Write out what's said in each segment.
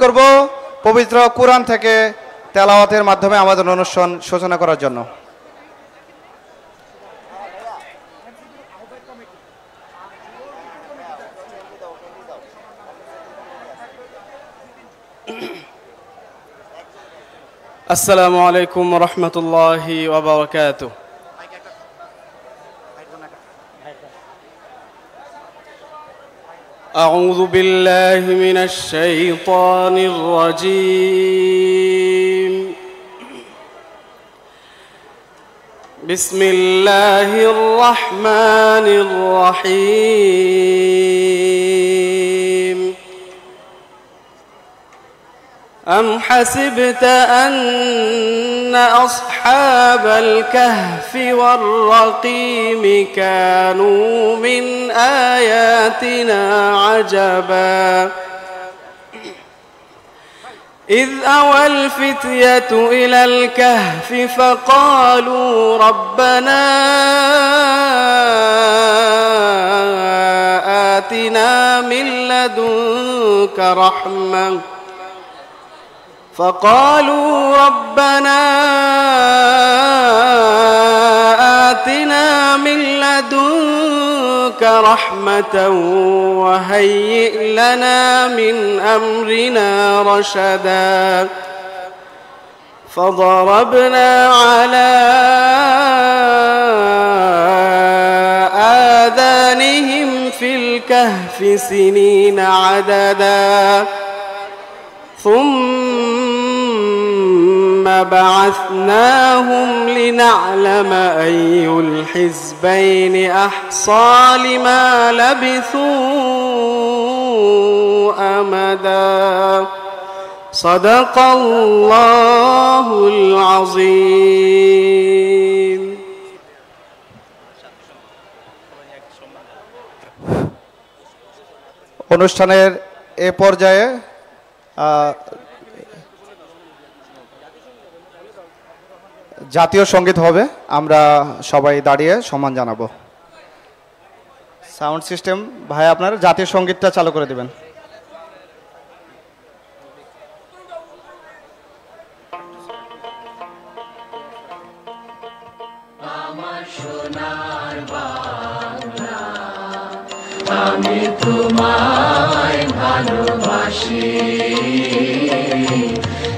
করব পবিত্র কুরআন থেকে তেলাওয়াতের মাধ্যমে আমাদের অনুষ্ঠান সূচনা করার জন্য। আসসালামু আলাইকুম ওয়া রাহমাতুল্লাহি ওয়া বারাকাতুহু। أعوذ بالله من الشيطان الرجيم. بسم الله الرحمن الرحيم. أم حسبت أن أصحاب الكهف والرقيم كانوا من آياتنا عجبا إذ أوى الفتية إلى الكهف فقالوا ربنا آتنا من لدنك رحمة وهيئ لنا من أمرنا رشدا فضربنا على آذانهم في الكهف سنين عددا ثم بعثناهم لنعلم أي الحزبين أحصى لما لبثوا أمدا صدق الله العظيم. অনুষ্ঠানের এ পর্যায়ে জাতীয় সঙ্গীত হবে। আমরা সবাই দাঁড়িয়ে সম্মান জানাবো। সাউন্ড সিস্টেম ভাই আপনার জাতীয় সঙ্গীতটা চালু করে দিবেন। আমার সোনার বাংলা, আমি তোমায় ভালোবাসি,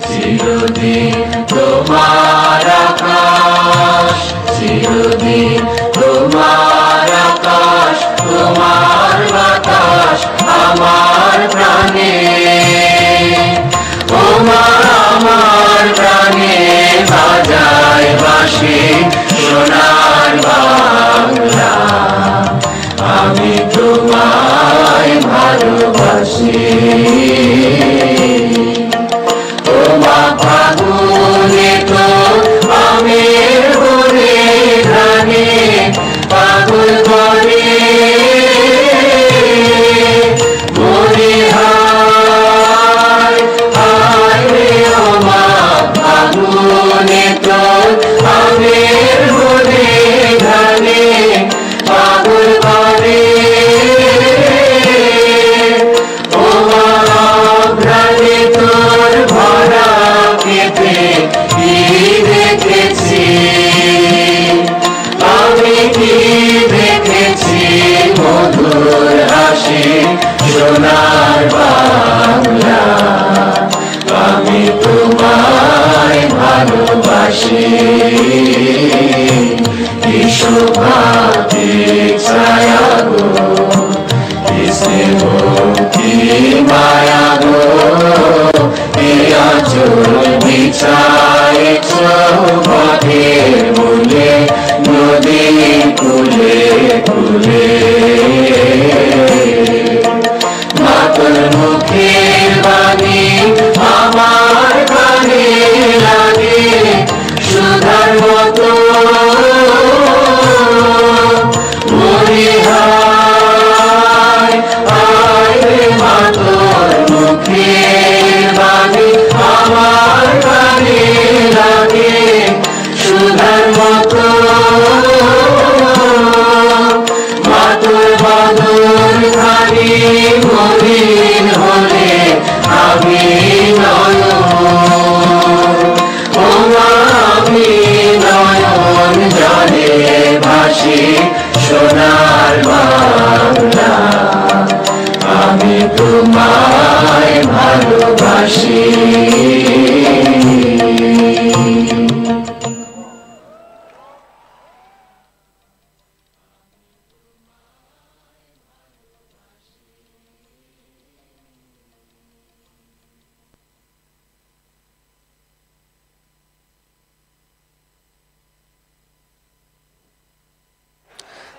চিরদিন তোমার আকাশ, চিরদিন তোমার আকাশ, তোমার বাতাস আমার প্রাণে, আমার প্রাণে বাজায় বাঁশি সোনার বাংলা, আমি তোমায় ভালোবাসি। তোমা ফাগুনে তো আমের ভরে ধানে পাগল করে মনে হায় হায় রে ওমা ফাগুনে তো আমের ভরে ধানে পাগল করে ওমা ঘ্রাণে তোর ভরা খেতে কি দেখেছি, আমি কি দেখেছি মধুর হাসি সোনার বাংলা, আমি তোমায় ভালোবাসি। কি শোভাতিক ছায়া গো, কি স্নেহ কি মায়া গো, কি আঁচল বিছায় চৌবাগের মূলে নদীর কূলে কূলে, মাতর মুখের বাণী আমার কানে লাগে সুধার মতো, মনে হায় হায় রে মাতর মুখের বাণী আমার কানে লাগে সুধার মতো, মাতর বদন খানি মলিন হলে আমি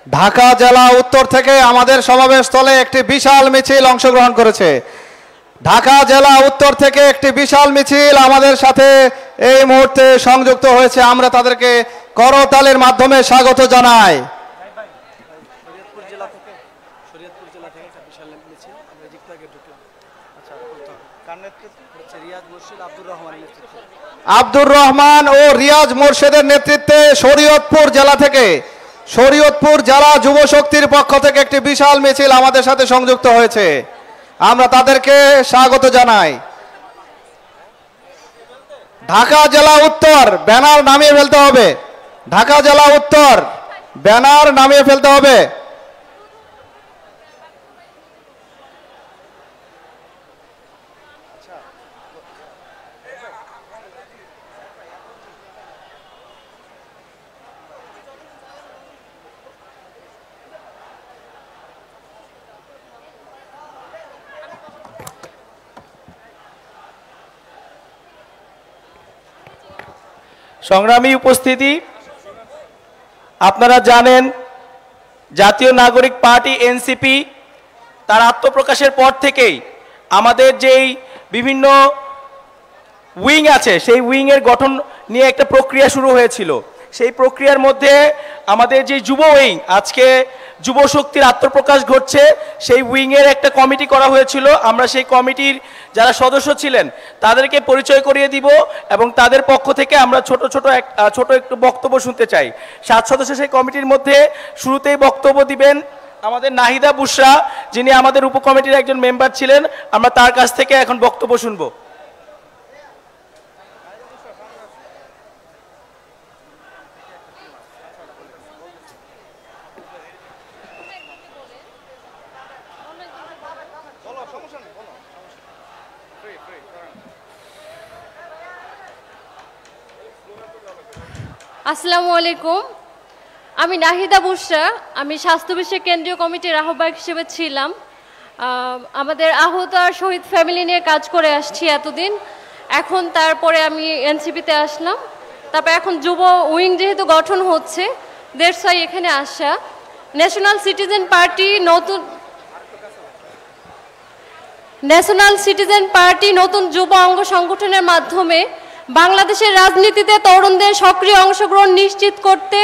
ঢাকা জেলা উত্তর থেকে আমাদের সমাবেশস্থলে একটি বিশাল মিছিল অংশগ্রহণ করেছে। ঢাকা জেলা উত্তর থেকে একটি বিশাল মিছিল আমাদের সাথে এই মুহূর্তে সংযুক্ত হয়েছে। আমরা তাদেরকে করতালির মাধ্যমে স্বাগত জানাই। আব্দুর রহমান ও রিয়াজ মোর্শেদের নেতৃত্বে শরীয়তপুর জেলা থেকে, শরীয়তপুর জেলা যুব শক্তির পক্ষ থেকে একটি বিশাল মিছিল আমাদের সাথে সংযুক্ত হয়েছে। আমরা তাদেরকে স্বাগত জানাই। ঢাকা জেলা উত্তর ব্যানার নামিয়ে ফেলতে হবে। ঢাকা জেলা উত্তর ব্যানার নামিয়ে ফেলতে হবে। সংগ্রামী উপস্থিতি, আপনারা জানেন জাতীয় নাগরিক পার্টি এনসিপি তার আত্মপ্রকাশের পর থেকেই আমাদের যেই বিভিন্ন উইং আছে সেই উইংয়ের গঠন নিয়ে একটা প্রক্রিয়া শুরু হয়েছিল। সেই প্রক্রিয়ার মধ্যে আমাদের যে যুব উইং, আজকে যুব শক্তির আত্মপ্রকাশ ঘটছে, সেই উইংয়ের একটা কমিটি করা হয়েছিল। আমরা সেই কমিটির যারা সদস্য ছিলেন তাদেরকে পরিচয় করিয়ে দিব এবং তাদের পক্ষ থেকে আমরা ছোট একটু বক্তব্য শুনতে চাই। 7 সদস্য সেই কমিটির মধ্যে শুরুতেই বক্তব্য দিবেন আমাদের নাহিদা বুশরা, যিনি আমাদের উপকমিটির একজন মেম্বার ছিলেন। আমরা তার কাছ থেকে এখন বক্তব্য শুনবো। আসসালামু আলাইকুম, আমি নাহিদা বুশরা। আমি স্বাস্থ্য বিষয়ক কেন্দ্রীয় কমিটির আহ্বায়ক হিসেবে ছিলাম। আমাদের আহত আর শহীদ ফ্যামিলি নিয়ে কাজ করে আসছি এতদিন। এখন তারপরে আমি এনসিপিতে আসলাম। তারপর এখন যুব উইং যেহেতু গঠন হচ্ছে, দ্যাটস ওয়াই এখানে আসা। ন্যাশনাল সিটিজেন পার্টি নতুন যুব অঙ্গ সংগঠনের মাধ্যমে বাংলাদেশের রাজনীতিতে তরুণদের সক্রিয় অংশগ্রহণ নিশ্চিত করতে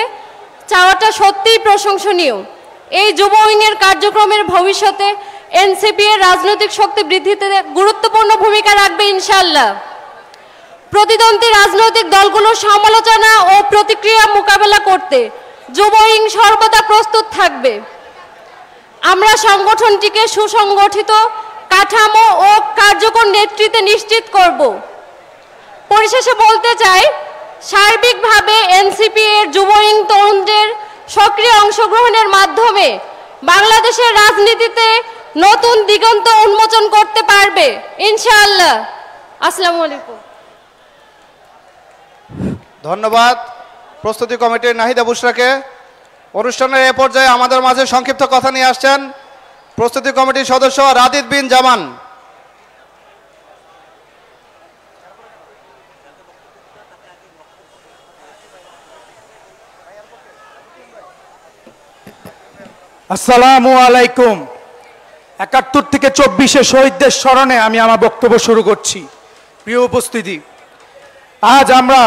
চাওয়াটা সত্যিই প্রশংসনীয়। এই যুব উইংয়ের কার্যক্রমের ভবিষ্যতে এনসিপি এর রাজনৈতিক শক্তি বৃদ্ধিতে গুরুত্বপূর্ণ ভূমিকা রাখবে ইনশাআল্লাহ। প্রতিদ্বন্দ্বী রাজনৈতিক দলগুলোর সমালোচনা ও প্রতিক্রিয়া মোকাবেলা করতে যুব উইং সর্বদা প্রস্তুত থাকবে। আমরা সংগঠনটিকে সুসংগঠিত কাঠামো ও কার্যকর নেতৃত্বে নিশ্চিত করব। পরিশেষে বলতে চাই, সার্বিকভাবে এনসিপি এর যুব উইং তরুণদের সক্রিয় অংশগ্রহণের মাধ্যমে বাংলাদেশের রাজনীতিতে নতুন দিগন্ত উন্মোচন করতে পারবে ইনশাআল্লাহ। আসসালামু আলাইকুম। ধন্যবাদ প্রস্তুতি কমিটির নাহিদা বুশরাকে। অনুষ্ঠানের এ পর্যায়ে আমাদের মাঝে সংক্ষিপ্ত কথা নিয়ে আসছেন প্রস্তুতি কমিটির সদস্য রাদিদ বিন জামান। আসসালামু আলাইকুম। 71 থেকে 24 শহীদদের স্মরণে আমি আমার বক্তব্য শুরু করছি। প্রিয় উপস্থিতি, আজ আমরা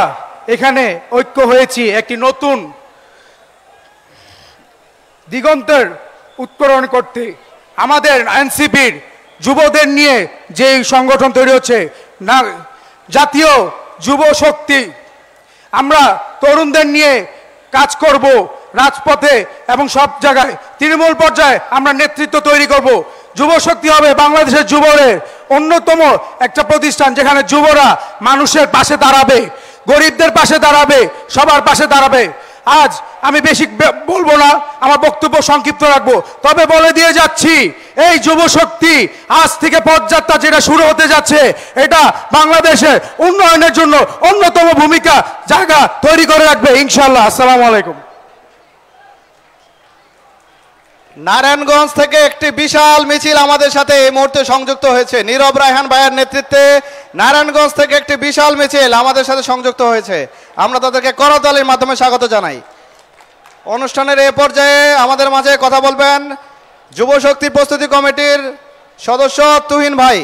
এখানে ঐক্য হয়েছি একটি নতুন দিগন্তের উত্তরণ করতে। আমাদের এনসিপির যুবদের নিয়ে যে সংগঠন তৈরি হচ্ছে না, জাতীয় যুব শক্তি, আমরা তরুণদের নিয়ে কাজ করব রাজপথে এবং সব জায়গায়। তৃণমূল পর্যায়ে আমরা নেতৃত্ব তৈরি করব। যুব শক্তি হবে বাংলাদেশের যুবদের অন্যতম একটা প্রতিষ্ঠান, যেখানে যুবরা মানুষের পাশে দাঁড়াবে, গরিবদের পাশে দাঁড়াবে, সবার পাশে দাঁড়াবে। আজ আমি বেশি বলবো না, আমার বক্তব্য সংক্ষিপ্ত রাখবো। তবে বলে দিয়ে যাচ্ছি, এই যুব শক্তি আজ থেকে পথযাত্রা যেটা শুরু হতে যাচ্ছে, এটা বাংলাদেশের উন্নয়নের জন্য অন্যতম ভূমিকা জায়গা তৈরি করে রাখবে ইনশাআল্লাহ। আসসালামু আলাইকুম। নারায়ণগঞ্জ থেকে একটি বিশাল মিছিল আমাদের সাথে এই মুহূর্তে সংযুক্ত হয়েছে। নীরব রায়হান ভাইয়ের নেতৃত্বে নারায়ণগঞ্জ থেকে একটি বিশাল মিছিল আমাদের সাথে সংযুক্ত হয়েছে। আমরা তাদেরকে করতালির মাধ্যমে স্বাগত জানাই। অনুষ্ঠানের এ পর্যায়ে আমাদের মাঝে কথা বলবেন যুব শক্তি প্রস্তুতি কমিটির সদস্য তুহিন ভাই।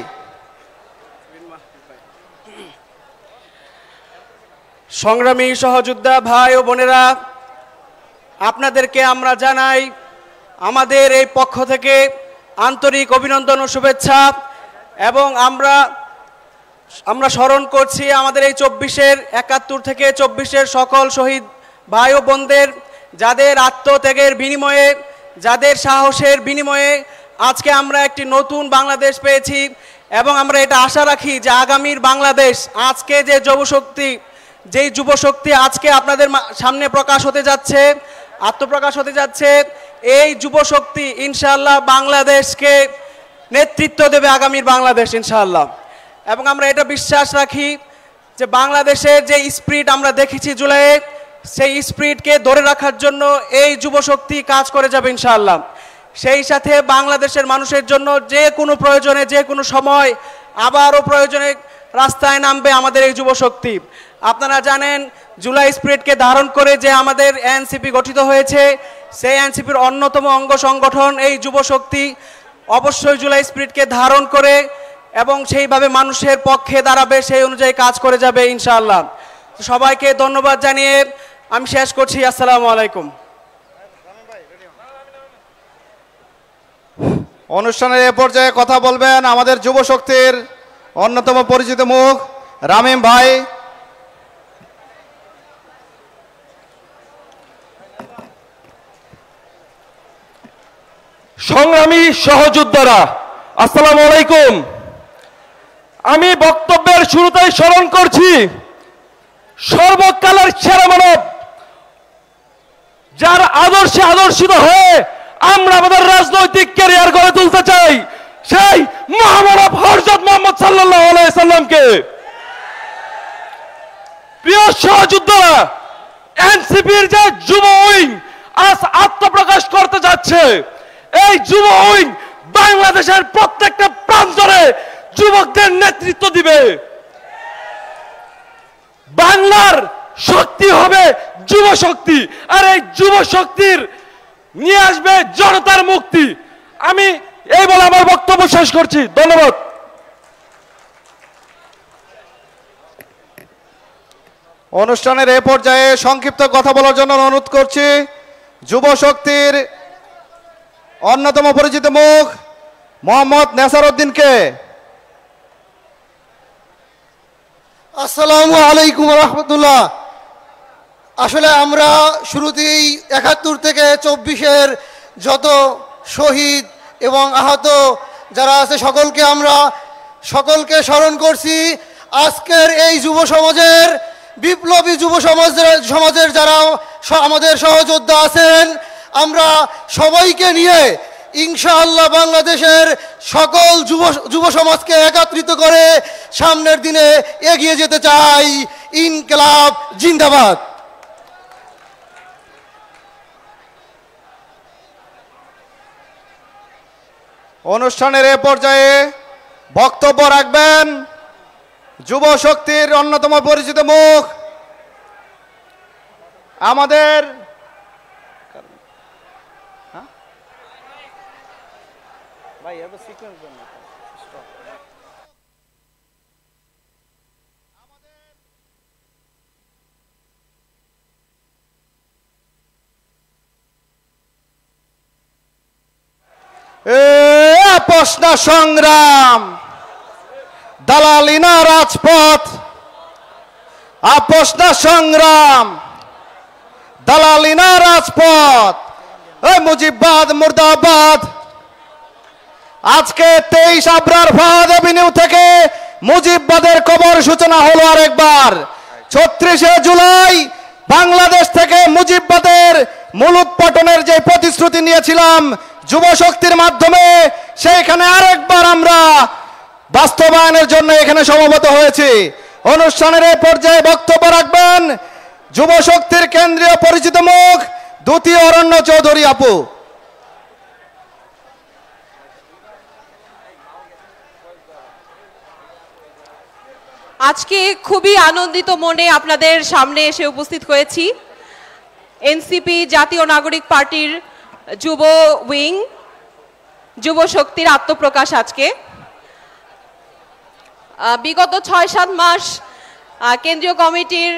সংগ্রামী সহযোদ্ধা ভাই ও বোনেরা, আপনাদেরকে আমরা জানাই আমাদের এই পক্ষ থেকে আন্তরিক অভিনন্দন ও শুভেচ্ছা। এবং আমরা স্মরণ করছি আমাদের এই 71 থেকে 24 সকল শহীদ ভাই ও বোনদের, যাদের আত্মত্যাগের বিনিময়ে, যাদের সাহসের বিনিময়ে আজকে আমরা একটি নতুন বাংলাদেশ পেয়েছি। এবং আমরা এটা আশা রাখি যে আগামীর বাংলাদেশ, আজকে যে যেই যুবশক্তি আজকে আপনাদের সামনে প্রকাশ হতে যাচ্ছে, আত্মপ্রকাশ হতে যাচ্ছে, এই যুবশক্তি ইনশাআল্লাহ বাংলাদেশকে নেতৃত্ব দেবে, আগামীর বাংলাদেশ ইনশাআল্লাহ। এবং আমরা এটা বিশ্বাস রাখি যে বাংলাদেশের যে স্পিরিট আমরা দেখেছি জুলাইয়ে, সেই স্পিরিটকে ধরে রাখার জন্য এই যুবশক্তি কাজ করে যাবে ইনশাআল্লাহ। সেই সাথে বাংলাদেশের মানুষের জন্য যে কোনো প্রয়োজনে, যে কোনো সময় আবারও প্রয়োজনে রাস্তায় নামবে আমাদের এই যুবশক্তি। আপনারা জানেন জুলাই স্পিরিটকে ধারণ করে যে আমাদের এনসিপি গঠিত হয়েছে, সেই এনসিপির অন্যতম অঙ্গ সংগঠন এই যুবশক্তি অবশ্যই জুলাই স্পিরিটকে ধারণ করে এবং সেইভাবে মানুষের পক্ষে দাঁড়াবে, সেই অনুযায়ী কাজ করে যাবে ইনশাআল্লাহ। সবাইকে ধন্যবাদ জানিয়ে আমি শেষ করছি। আসসালামু আলাইকুম। অনুষ্ঠানের এ পর্যায়ে কথা বলবেন আমাদের যুব শক্তির অন্যতম পরিচিত মুখ রামিম ভাই। সংগ্রামী সহযোদ্ধারা, আসসালামু আলাইকুম। আমি বক্তব্যের শুরুতেই স্মরণ করছি সর্বকালের সেরা মানব, যার আদর্শে আদর্শিত হয়ে আমরা আমাদের রাজনৈতিক ক্যারিয়ার গড়ে তুলতে চাই, সেই মহামানব হযরত মুহাম্মদ সাল্লাল্লাহু আলাইহি সাল্লামকে। প্রিয় সহযোদ্ধারা, এনসিপির যে যুব উইং আজ আত্মপ্রকাশ করতে যাচ্ছে, এই যুব উইং বাংলাদেশের প্রত্যেকটা প্রান্তরে যুবকদের নেতৃত্ব দিবে। বাংলার শক্তি হবে যুব শক্তি, আর এই যুব শক্তির নিয়ে আসবে জনতার মুক্তি। আমি এই বলে আমার বক্তব্য শেষ করছি। ধন্যবাদ। অনুষ্ঠানের এ পর্যায়ে সংক্ষিপ্ত কথা বলার জন্য অনুরোধ করছি যুব শক্তির অন্যতম পরিচিত মুখ মোহাম্মদ নেসার উদ্দিনকে। আসসালামু আলাইকুম রহমতুল্লাহ। আসলে আমরা শুরুতেই 71 থেকে 24 যত শহীদ এবং আহত যারা আছে সকলকে স্মরণ করছি। আজকের এই যুব সমাজের, বিপ্লবী যুব সমাজের যারা আমাদের সহযোদ্ধা আছেন, আমরা সবাইকে নিয়ে ইনশাআল্লাহ বাংলাদেশের সকল যুব সমাজকে একত্রিত করে সামনের দিনে এগিয়ে যেতে চাই। ইনকিলাব জিন্দাবাদ। অনুষ্ঠানের এ পর্যায়ে বক্তব্য রাখবেন যুব শক্তির অন্যতম পরিচিত মুখ আমাদের আপোষনা সংগ্রাম, দালালিনা রাজপথ, আপোষনা সংগ্রাম, দালালিনা রাজপথ, মুজিববাদ মুর্দাবাদ। আজকে 23 আবরার ফাহাদ এভিনিউ থেকে মুজিববাদের কবর সূচনা হলো আরেকবার। 36 জুলাই বাংলাদেশ থেকে মুজিববাদের মূলোৎপাটনের যে প্রতিশ্রুতি নিয়েছিলাম যুব শক্তির মাধ্যমে, সেইখানে আরেকবার আমরা বাস্তবায়নের জন্য এখানে সমবেত হয়েছি। অনুষ্ঠানের এই পর্যায়ে বক্তব্য রাখবেন যুব শক্তির কেন্দ্রীয় পরিচিত মুখ দ্বিতীয় অরণ্য চৌধুরী আপু। আজকে খুবই আনন্দিত মনে আপনাদের সামনে এসে উপস্থিত হয়েছি। এনসিপি জাতীয় নাগরিক পার্টির যুব উইং যুব শক্তির আত্মপ্রকাশ আজকে। বিগত ৬-৭ মাস কেন্দ্রীয় কমিটির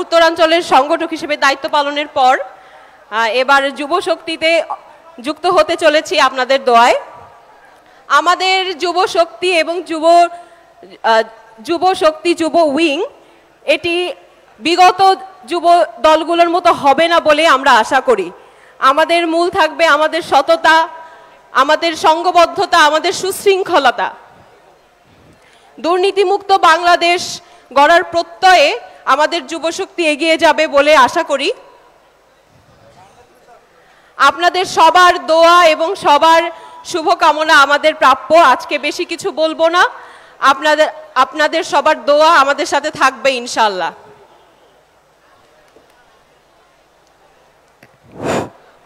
উত্তরাঞ্চলের সংগঠক হিসেবে দায়িত্ব পালনের পর এবার যুব শক্তিতে যুক্ত হতে চলেছি আপনাদের দোয়ায়। আমাদের যুব শক্তি এবং যুব উইং এটি বিগত যুব দলগুলোর মতো হবে না বলে আমরা আশা করি। আমাদের মূল থাকবে আমাদের সততা, আমাদের সংঘবদ্ধতা, আমাদের সুশৃঙ্খলতা। দুর্নীতিমুক্ত বাংলাদেশ গড়ার প্রত্যয়ে আমাদের যুবশক্তি এগিয়ে যাবে বলে আশা করি। আপনাদের সবার দোয়া এবং সবার শুভকামনা আমাদের প্রাপ্য। আজকে বেশি কিছু বলবো না, আপনাদের সবার দোয়া আমাদের সাথে থাকবে ইনশাআল্লাহ।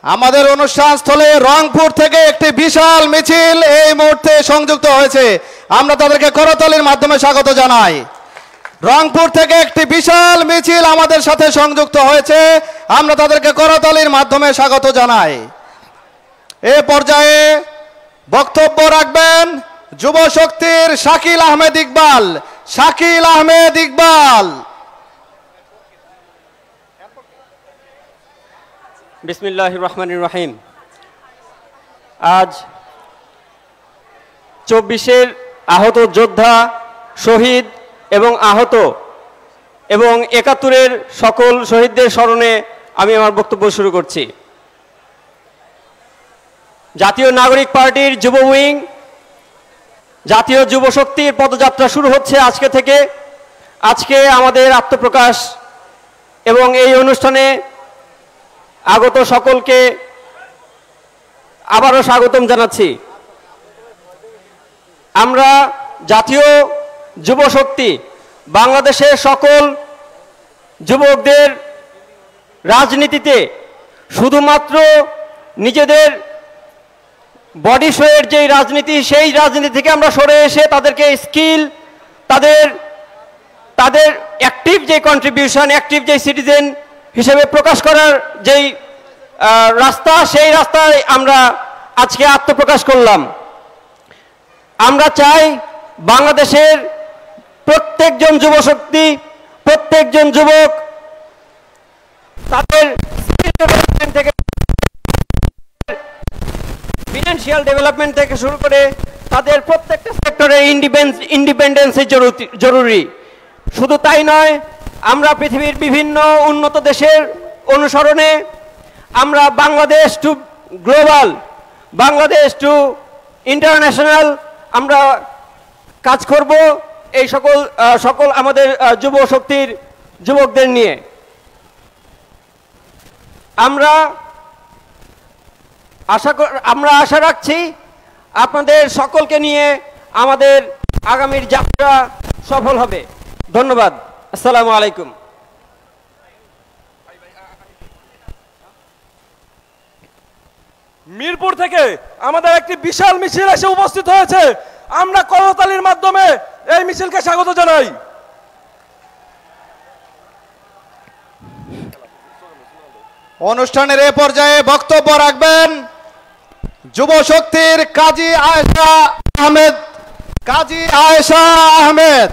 আমাদের অনুষ্ঠান স্থলে রংপুর থেকে একটি বিশাল মিছিল এই মুহূর্তে সংযুক্ত হয়েছে, আমরা তাদেরকে করতালির মাধ্যমে স্বাগত জানাই। রংপুর থেকে একটি বিশাল মিছিল আমাদের সাথে সংযুক্ত হয়েছে, আমরা তাদেরকে করতালির মাধ্যমে স্বাগত জানাই। এ পর্যায়ে বক্তব্য রাখবেন যুব শক্তির শাকিল আহমেদ ইকবাল। শাকিল আহমেদ ইকবাল। বিসমিল্লাহির রহমানির রহিম। আজ 24-এর আহত যোদ্ধা, শহীদ এবং আহত এবং 71-এর সকল শহীদদের স্মরণে আমি আমার বক্তব্য শুরু করছি। জাতীয় নাগরিক পার্টির যুব উইং জাতীয় যুব শক্তির পদযাত্রা শুরু হচ্ছে আজকে থেকে। আজকে আমাদের আত্মপ্রকাশ এবং এই অনুষ্ঠানে আগত সকলকে আবারও স্বাগতম জানাচ্ছি। আমরা জাতীয় যুব শক্তি বাংলাদেশের সকল যুবকদের রাজনীতিতে শুধুমাত্র নিজেদের বডি শোয়ের যেই রাজনীতি, সেই রাজনীতি থেকে আমরা সরে এসে তাদেরকে স্কিল, তাদের অ্যাক্টিভ যে কন্ট্রিবিউশন, অ্যাক্টিভ যে সিটিজেন হিসেবে প্রকাশ করার যেই রাস্তা, সেই রাস্তায় আমরা আজকে আত্মপ্রকাশ করলাম। আমরা চাই বাংলাদেশের প্রত্যেকজন যুব শক্তি, প্রত্যেকজন যুবক তাদের ডেভেলপমেন্ট থেকে, ফিনান্সিয়াল ডেভেলপমেন্ট থেকে শুরু করে তাদের প্রত্যেকটা সেক্টরে ইন্ডিপেন্ডেন্সই জরুরি। শুধু তাই নয়, আমরা পৃথিবীর বিভিন্ন উন্নত দেশের অনুসরণে আমরা Bangladesh to global, Bangladesh two international আমরা কাজ করব এই সকল আমাদের যুব শক্তির যুবকদের নিয়ে। আমরা আশা রাখছি আপনাদের সকলকে নিয়ে আমাদের আগামীর যাত্রা সফল হবে। ধন্যবাদ। আসসালামু আলাইকুম। মিরপুর থেকে আমাদের একটি বিশাল মিছিল এসে উপস্থিত হয়েছে। আমরা করতালির মাধ্যমে এই মিছিলকে স্বাগত জানাই। অনুষ্ঠানের এ পর্যায়ে বক্তব্য রাখবেন যুব শক্তির কাজী আয়েশা আহমেদ। কাজী আয়েশা আহমেদ।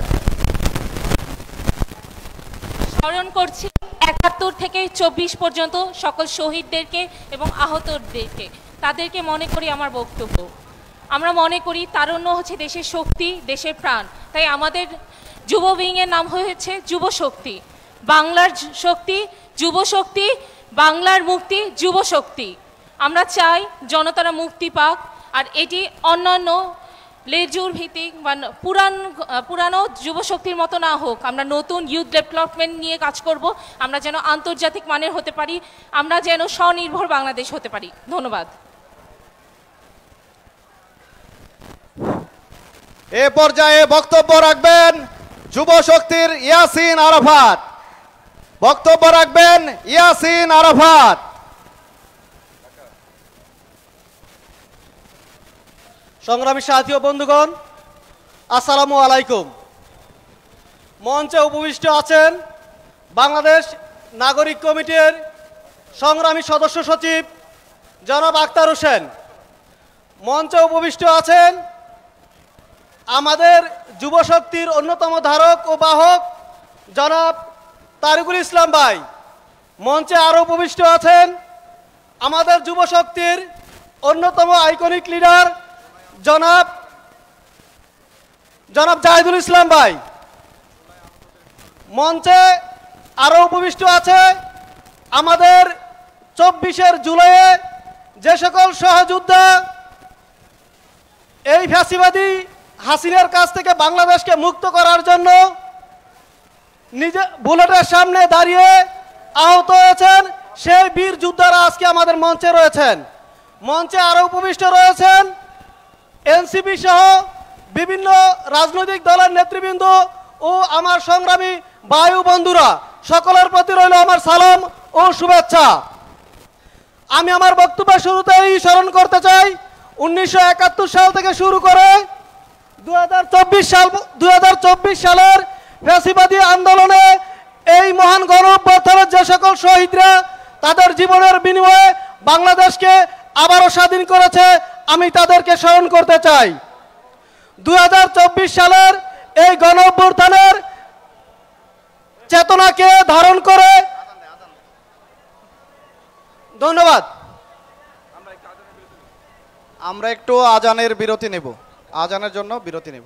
স্মরণ করছি 71 থেকে 24 পর্যন্ত সকল শহীদদেরকে এবং আহতদেরকে, তাদেরকে মনে করি আমার বক্তব্য। আমরা মনে করি তারুণ্য হচ্ছে দেশের শক্তি, দেশের প্রাণ। তাই আমাদের যুব উইংয়ের নাম হয়েছে যুব শক্তি। বাংলার শক্তি যুব শক্তি, বাংলার মুক্তি যুব শক্তি। আমরা চাই জনতারা মুক্তি পাক, আর এটি অন্যান্য লেজুর ভিত্তিক বা পুরানো যুব শক্তির মতো না হোক। আমরা নতুন ইউথ ডেভেলপমেন্ট নিয়ে কাজ করব, আমরা যেন আন্তর্জাতিক মানের হতে পারি, আমরা যেন স্বনির্ভর বাংলাদেশ হতে পারি। ধন্যবাদ। এ পর্যায়ে বক্তব্য রাখবেন যুব শক্তির ইয়াসিন আরাফাত। বক্তব্য রাখবেন ইয়াসিন আরাফাত। সংগ্রামী সাথী ও বন্ধুগণ, আসসালামু আলাইকুম। মঞ্চে উপবিষ্ট আছেন বাংলাদেশ নাগরিক কমিটির সংগ্রামী সদস্য সচিব জনাব আক্তার হোসেন, মঞ্চে উপবিষ্ট আছেন আমাদের যুবশক্তির অন্যতম ধারক ও বাহক জনাব তারিকুল ইসলাম ভাই, মঞ্চে আরও উপবিষ্ট আছেন আমাদের যুবশক্তির অন্যতম আইকনিক লিডার জনাব জাহিদুল ইসলাম ভাই, মঞ্চে আরও উপবিষ্ট আছে আমাদের 24 জুলাইয়ে যে সকল সহযোদ্ধা এই ফ্যাসিবাদী হাসিনার কাছ থেকে বাংলাদেশকে মুক্ত করার জন্য নিজে বুলেটের সামনে দাঁড়িয়ে আহত হয়েছেন, সেই বীর যোদ্ধারা আজকে আমাদের মঞ্চে রয়েছেন। মঞ্চে আরও উপবিষ্ট রয়েছেন এনসিপি সহ বিভিন্ন রাজনৈতিক দলের নেতৃবৃন্দ ও আমার সংগ্রামী বায়ু বন্ধুরা, সকলের প্রতি রইল আমার সালাম ও শুভেচ্ছা। আমি আমার বক্তব্যের শুরুতেই স্মরণ করতে চাই 1971 সাল থেকে শুরু করে 2024 সালের ফ্যাসিবাদী আন্দোলনে এই মহান গণঅভ্যুত্থানের যে সকল শহীদরা তাদের জীবনের বিনিময়ে বাংলাদেশকে আবারও স্বাধীন করেছে, আমি তাদেরকে স্মরণ করতে চাই। 2024 সালের এই গণঅভ্যুত্থানের চেতনাকে ধারণ করে ধন্যবাদ। আমরা একটু আজানের বিরতি নেব, আজানের জন্য বিরতি নেব।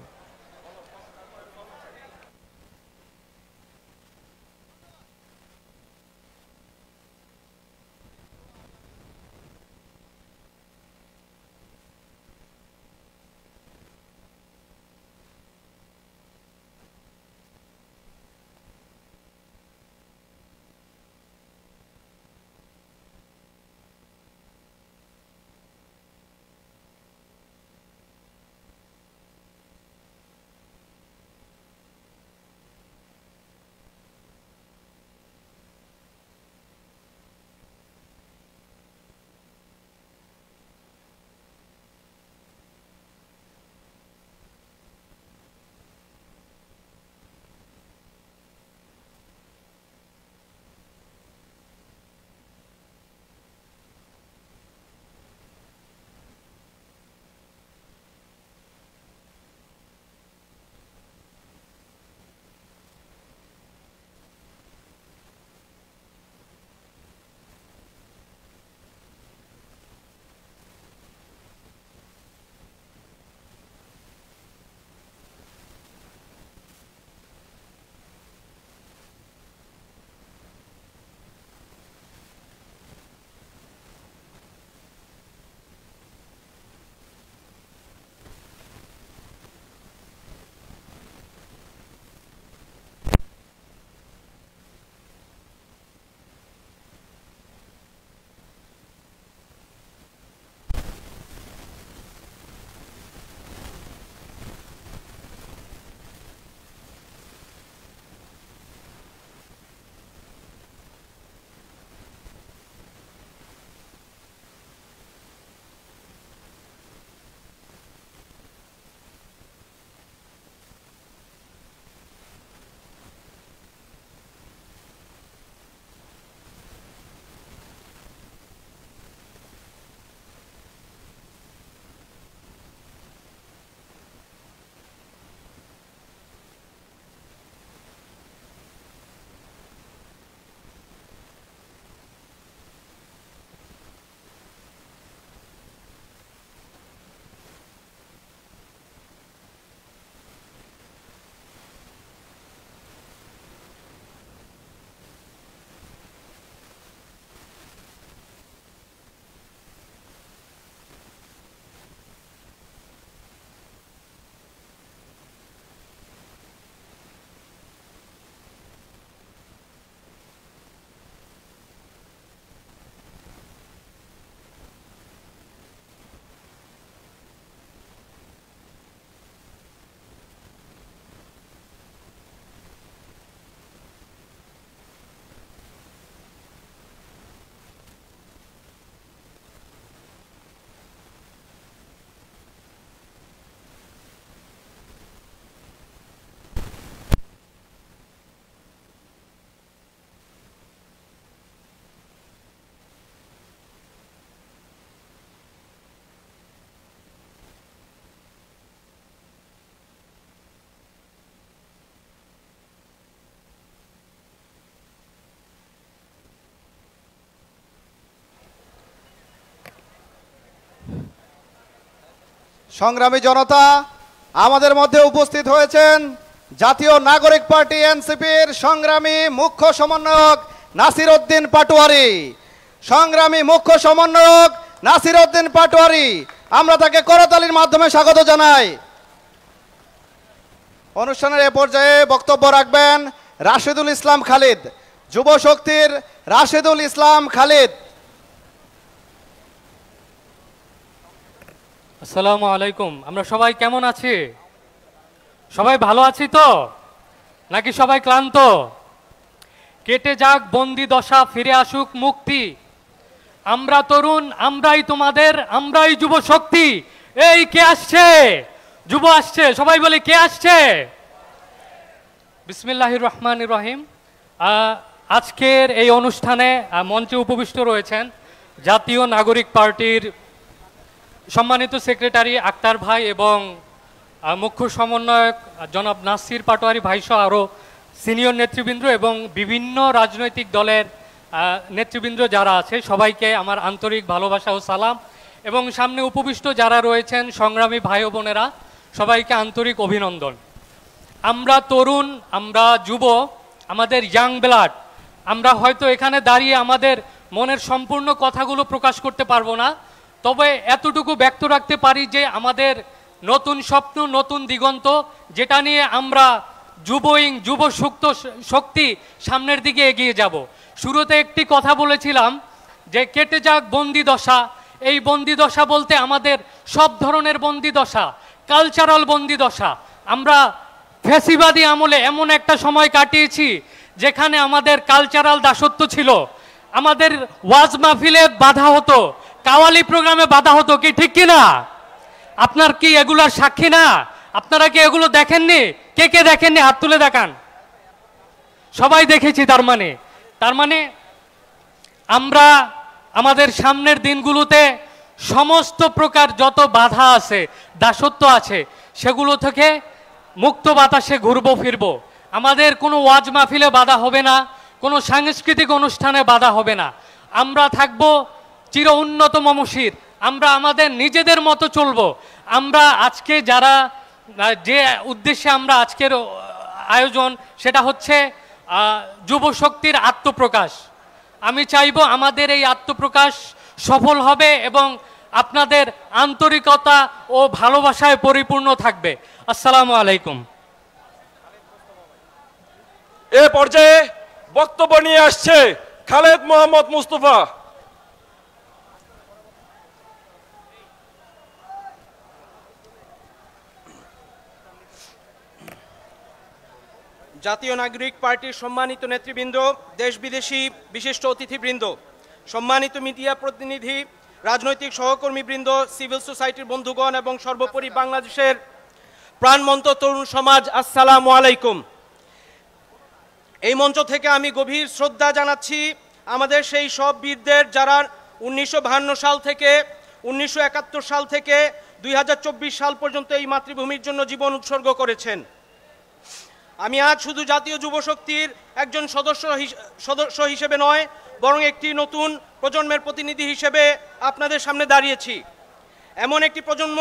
সংগ্রামী জনতা, আমাদের মধ্যে উপস্থিত হয়েছেন জাতীয় নাগরিক পার্টি এনসিপির সংগ্রামী মুখ্য সমন্বয়ক নাসির উদ্দিন পাটোয়ারি। সংগ্রামী মুখ্য সমন্বয়ক নাসির উদ্দিন পাটোয়ারি, আমরা তাকে করতালির মাধ্যমে স্বাগত জানাই। অনুষ্ঠানের এ পর্যায়ে বক্তব্য রাখবেন রাশেদুল ইসলাম খালিদ, যুব শক্তির রাশেদুল ইসলাম খালিদ। আসসালামু আলাইকুম। আমরা সবাই কেমন আছি? সবাই ভালো আছি তো, নাকি সবাই ক্লান্ত? কেটে যাক বন্দি দশা, ফিরে আসুক মুক্তি। আমরা তরুণ, আমরাই তোমাদের, আমরাই যুব শক্তি। এই কে আসছে? যুব আসছে, সবাই বলে কে আসছে? বিসমিল্লাহির রহমানির রহিম। আজকের এই অনুষ্ঠানে মঞ্চে উপবিষ্ট রয়েছেন জাতীয় নাগরিক পার্টির সম্মানিত সেক্রেটারি আক্তার ভাই এবং মুখ্য সমন্বয়ক জনাব নাসির পাটোয়ারি ভাইসহ আরও সিনিয়র নেতৃবৃন্দ এবং বিভিন্ন রাজনৈতিক দলের নেতৃবৃন্দ যারা আছে সবাইকে আমার আন্তরিক ভালোবাসা ও সালাম, এবং সামনে উপবিষ্ট যারা রয়েছেন সংগ্রামী ভাই ও বোনেরা সবাইকে আন্তরিক অভিনন্দন। আমরা তরুণ, আমরা যুব, আমাদের ইয়াং ব্লাড। আমরা হয়তো এখানে দাঁড়িয়ে আমাদের মনের সম্পূর্ণ কথাগুলো প্রকাশ করতে পারবো না, তবে এতটুকু ব্যক্ত রাখতে পারি যে আমাদের নতুন স্বপ্ন, নতুন দিগন্ত, যেটা নিয়ে আমরা যুব শক্তি সামনের দিকে এগিয়ে যাব। শুরুতে একটি কথা বলেছিলাম যে কেটে যাক বন্দি দশা। এই বন্দি দশা বলতে আমাদের সব ধরনের বন্দি দশা, কালচারাল বন্দি দশা। আমরা ফ্যাসিবাদী আমলে এমন একটা সময় কাটিয়েছি যেখানে আমাদের কালচারাল দাসত্ব ছিল, আমাদের ওয়াজ মাহফিলে বাধা হতো, কাওয়ালি প্রোগ্রামে বাধা হতো, কি ঠিক কিনা? আপনার কি এগুলার সাক্ষী না? আপনারা কি এগুলো দেখেননি? কে কে দেখেননি হাত তুলে দেখান। সবাই দেখেছি। তার মানে আমরা আমাদের সামনের দিনগুলোতে সমস্ত প্রকার যত বাধা আছে, দাসত্ব আছে, সেগুলো থেকে মুক্ত বাতাসে ঘুরবো ফিরবো। আমাদের কোনো ওয়াজ মাহফিলে বাধা হবে না, কোনো সাংস্কৃতিক অনুষ্ঠানে বাধা হবে না। আমরা থাকবো চির উন্নত মমশির, আমরা আমাদের নিজেদের মতো চলবো। আমরা আজকে যারা যে উদ্দেশ্যে আমরা আজকের আয়োজন, সেটা হচ্ছে যুব শক্তির আত্মপ্রকাশ। আমি চাইবো আমাদের এই আত্মপ্রকাশ সফল হবে এবং আপনাদের আন্তরিকতা ও ভালোবাসায় পরিপূর্ণ থাকবে। আসসালামু আলাইকুম। এ পর্যায়ে বক্তব্য নিয়ে আসছে খালেদ মোহাম্মদ মুস্তফা। জাতীয় নাগরিক পার্টির সম্মানিত নেতৃবৃন্দ, দেশ বিদেশি বিশিষ্ট অতিথিবৃন্দ, সম্মানিত মিডিয়া প্রতিনিধি, রাজনৈতিক সহকর্মীবৃন্দ, সিভিল সোসাইটির বন্ধুগণ এবং সর্বোপরি বাংলাদেশের প্রাণবন্ত তরুণ সমাজ, আসসালামু আলাইকুম। এই মঞ্চ থেকে আমি গভীর শ্রদ্ধা জানাচ্ছি আমাদের সেই সব বীরদের যারা 1952 সাল থেকে 1971 সাল থেকে 2024 সাল পর্যন্ত এই মাতৃভূমির জন্য জীবন উৎসর্গ করেছেন। আমি আজ শুধু জাতীয় যুব শক্তির একজন সদস্য হিসেবে নয়, বরং একটি নতুন প্রজন্মের প্রতিনিধি হিসেবে আপনাদের সামনে দাঁড়িয়েছি। এমন একটি প্রজন্ম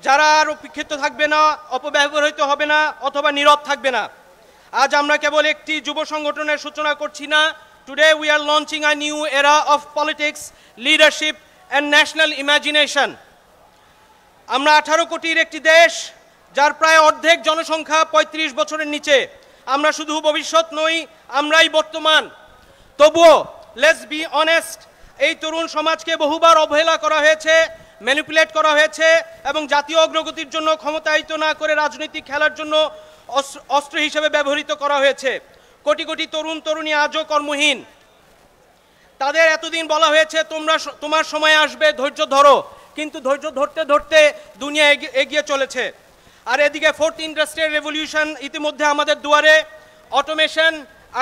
যারা আর উপেক্ষিত থাকবে না, অপব্যবহৃত হবে না অথবা নীরব থাকবে না। আজ আমরা কেবল একটি যুব সংগঠনের সূচনা করছি না। Today we are launching a new এরা of politics, leadership and national imagination. আমরা 18 কোটির একটি দেশ, যার প্রায় অর্ধেক জনসংখ্যা 35 বছরের নিচে। আমরা শুধু ভবিষ্যৎ নই, আমরাই বর্তমান। তবুও লেটস বি অনেস্ট, এই তরুণ সমাজকে বহুবার অবহেলা করা হয়েছে, ম্যানিপুলেট করা হয়েছে এবং জাতীয় অগ্রগতির জন্য ক্ষমতায়িত না করে রাজনৈতিক খেলার জন্য অস্ত্র হিসেবে ব্যবহৃত করা হয়েছে। কোটি কোটি তরুণ তরুণী আজও কর্মহীন। তাদের এতদিন বলা হয়েছে তোমার সময় আসবে, ধৈর্য ধরো, কিন্তু ধৈর্য ধরতে ধরতে দুনিয়া এগিয়ে চলেছে। আর এদিকে 4th ইন্ডাস্ট্রিয়াল রেভলিউশন ইতিমধ্যে আমাদের দুয়ারে। Automation,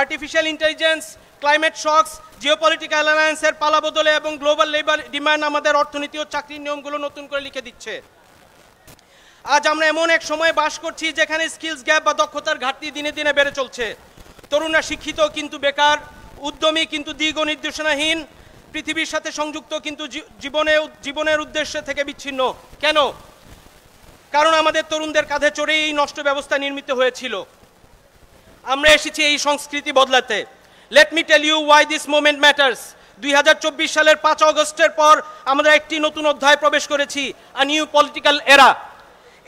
artificial intelligence, climate shocks, geopolitical অ্যালায়েন্সের পালাবদলে এবং গ্লোবাল লেবার ডিমান্ড আমাদের অর্থনীতি ও চাকরির নিয়মগুলো নতুন করে লিখে দিচ্ছে। আজ আমরা এমন এক সময় বাস করছি যেখানে স্কিলস গ্যাপ বা দক্ষতার ঘাটতি দিনে দিনে বেড়ে চলছে। তরুণরা শিক্ষিত কিন্তু বেকার, উদ্যমী কিন্তু দিগ নির্দেশনাহীন, পৃথিবীর সাথে সংযুক্ত কিন্তু জীবনের উদ্দেশ্য থেকে বিচ্ছিন্ন। কেন? কারণ আমাদের তরুণদের কাঁধে চড়েই এই নষ্ট ব্যবস্থা নির্মিত হয়েছিল। আমরা এসেছি এই সংস্কৃতি বদলাতে। Let me tell you why this moment matters. 2024 সালের 5 আগস্টের পর আমরা একটি নতুন অধ্যায় প্রবেশ করেছি, আ নিউ পলিটিক্যাল এরা।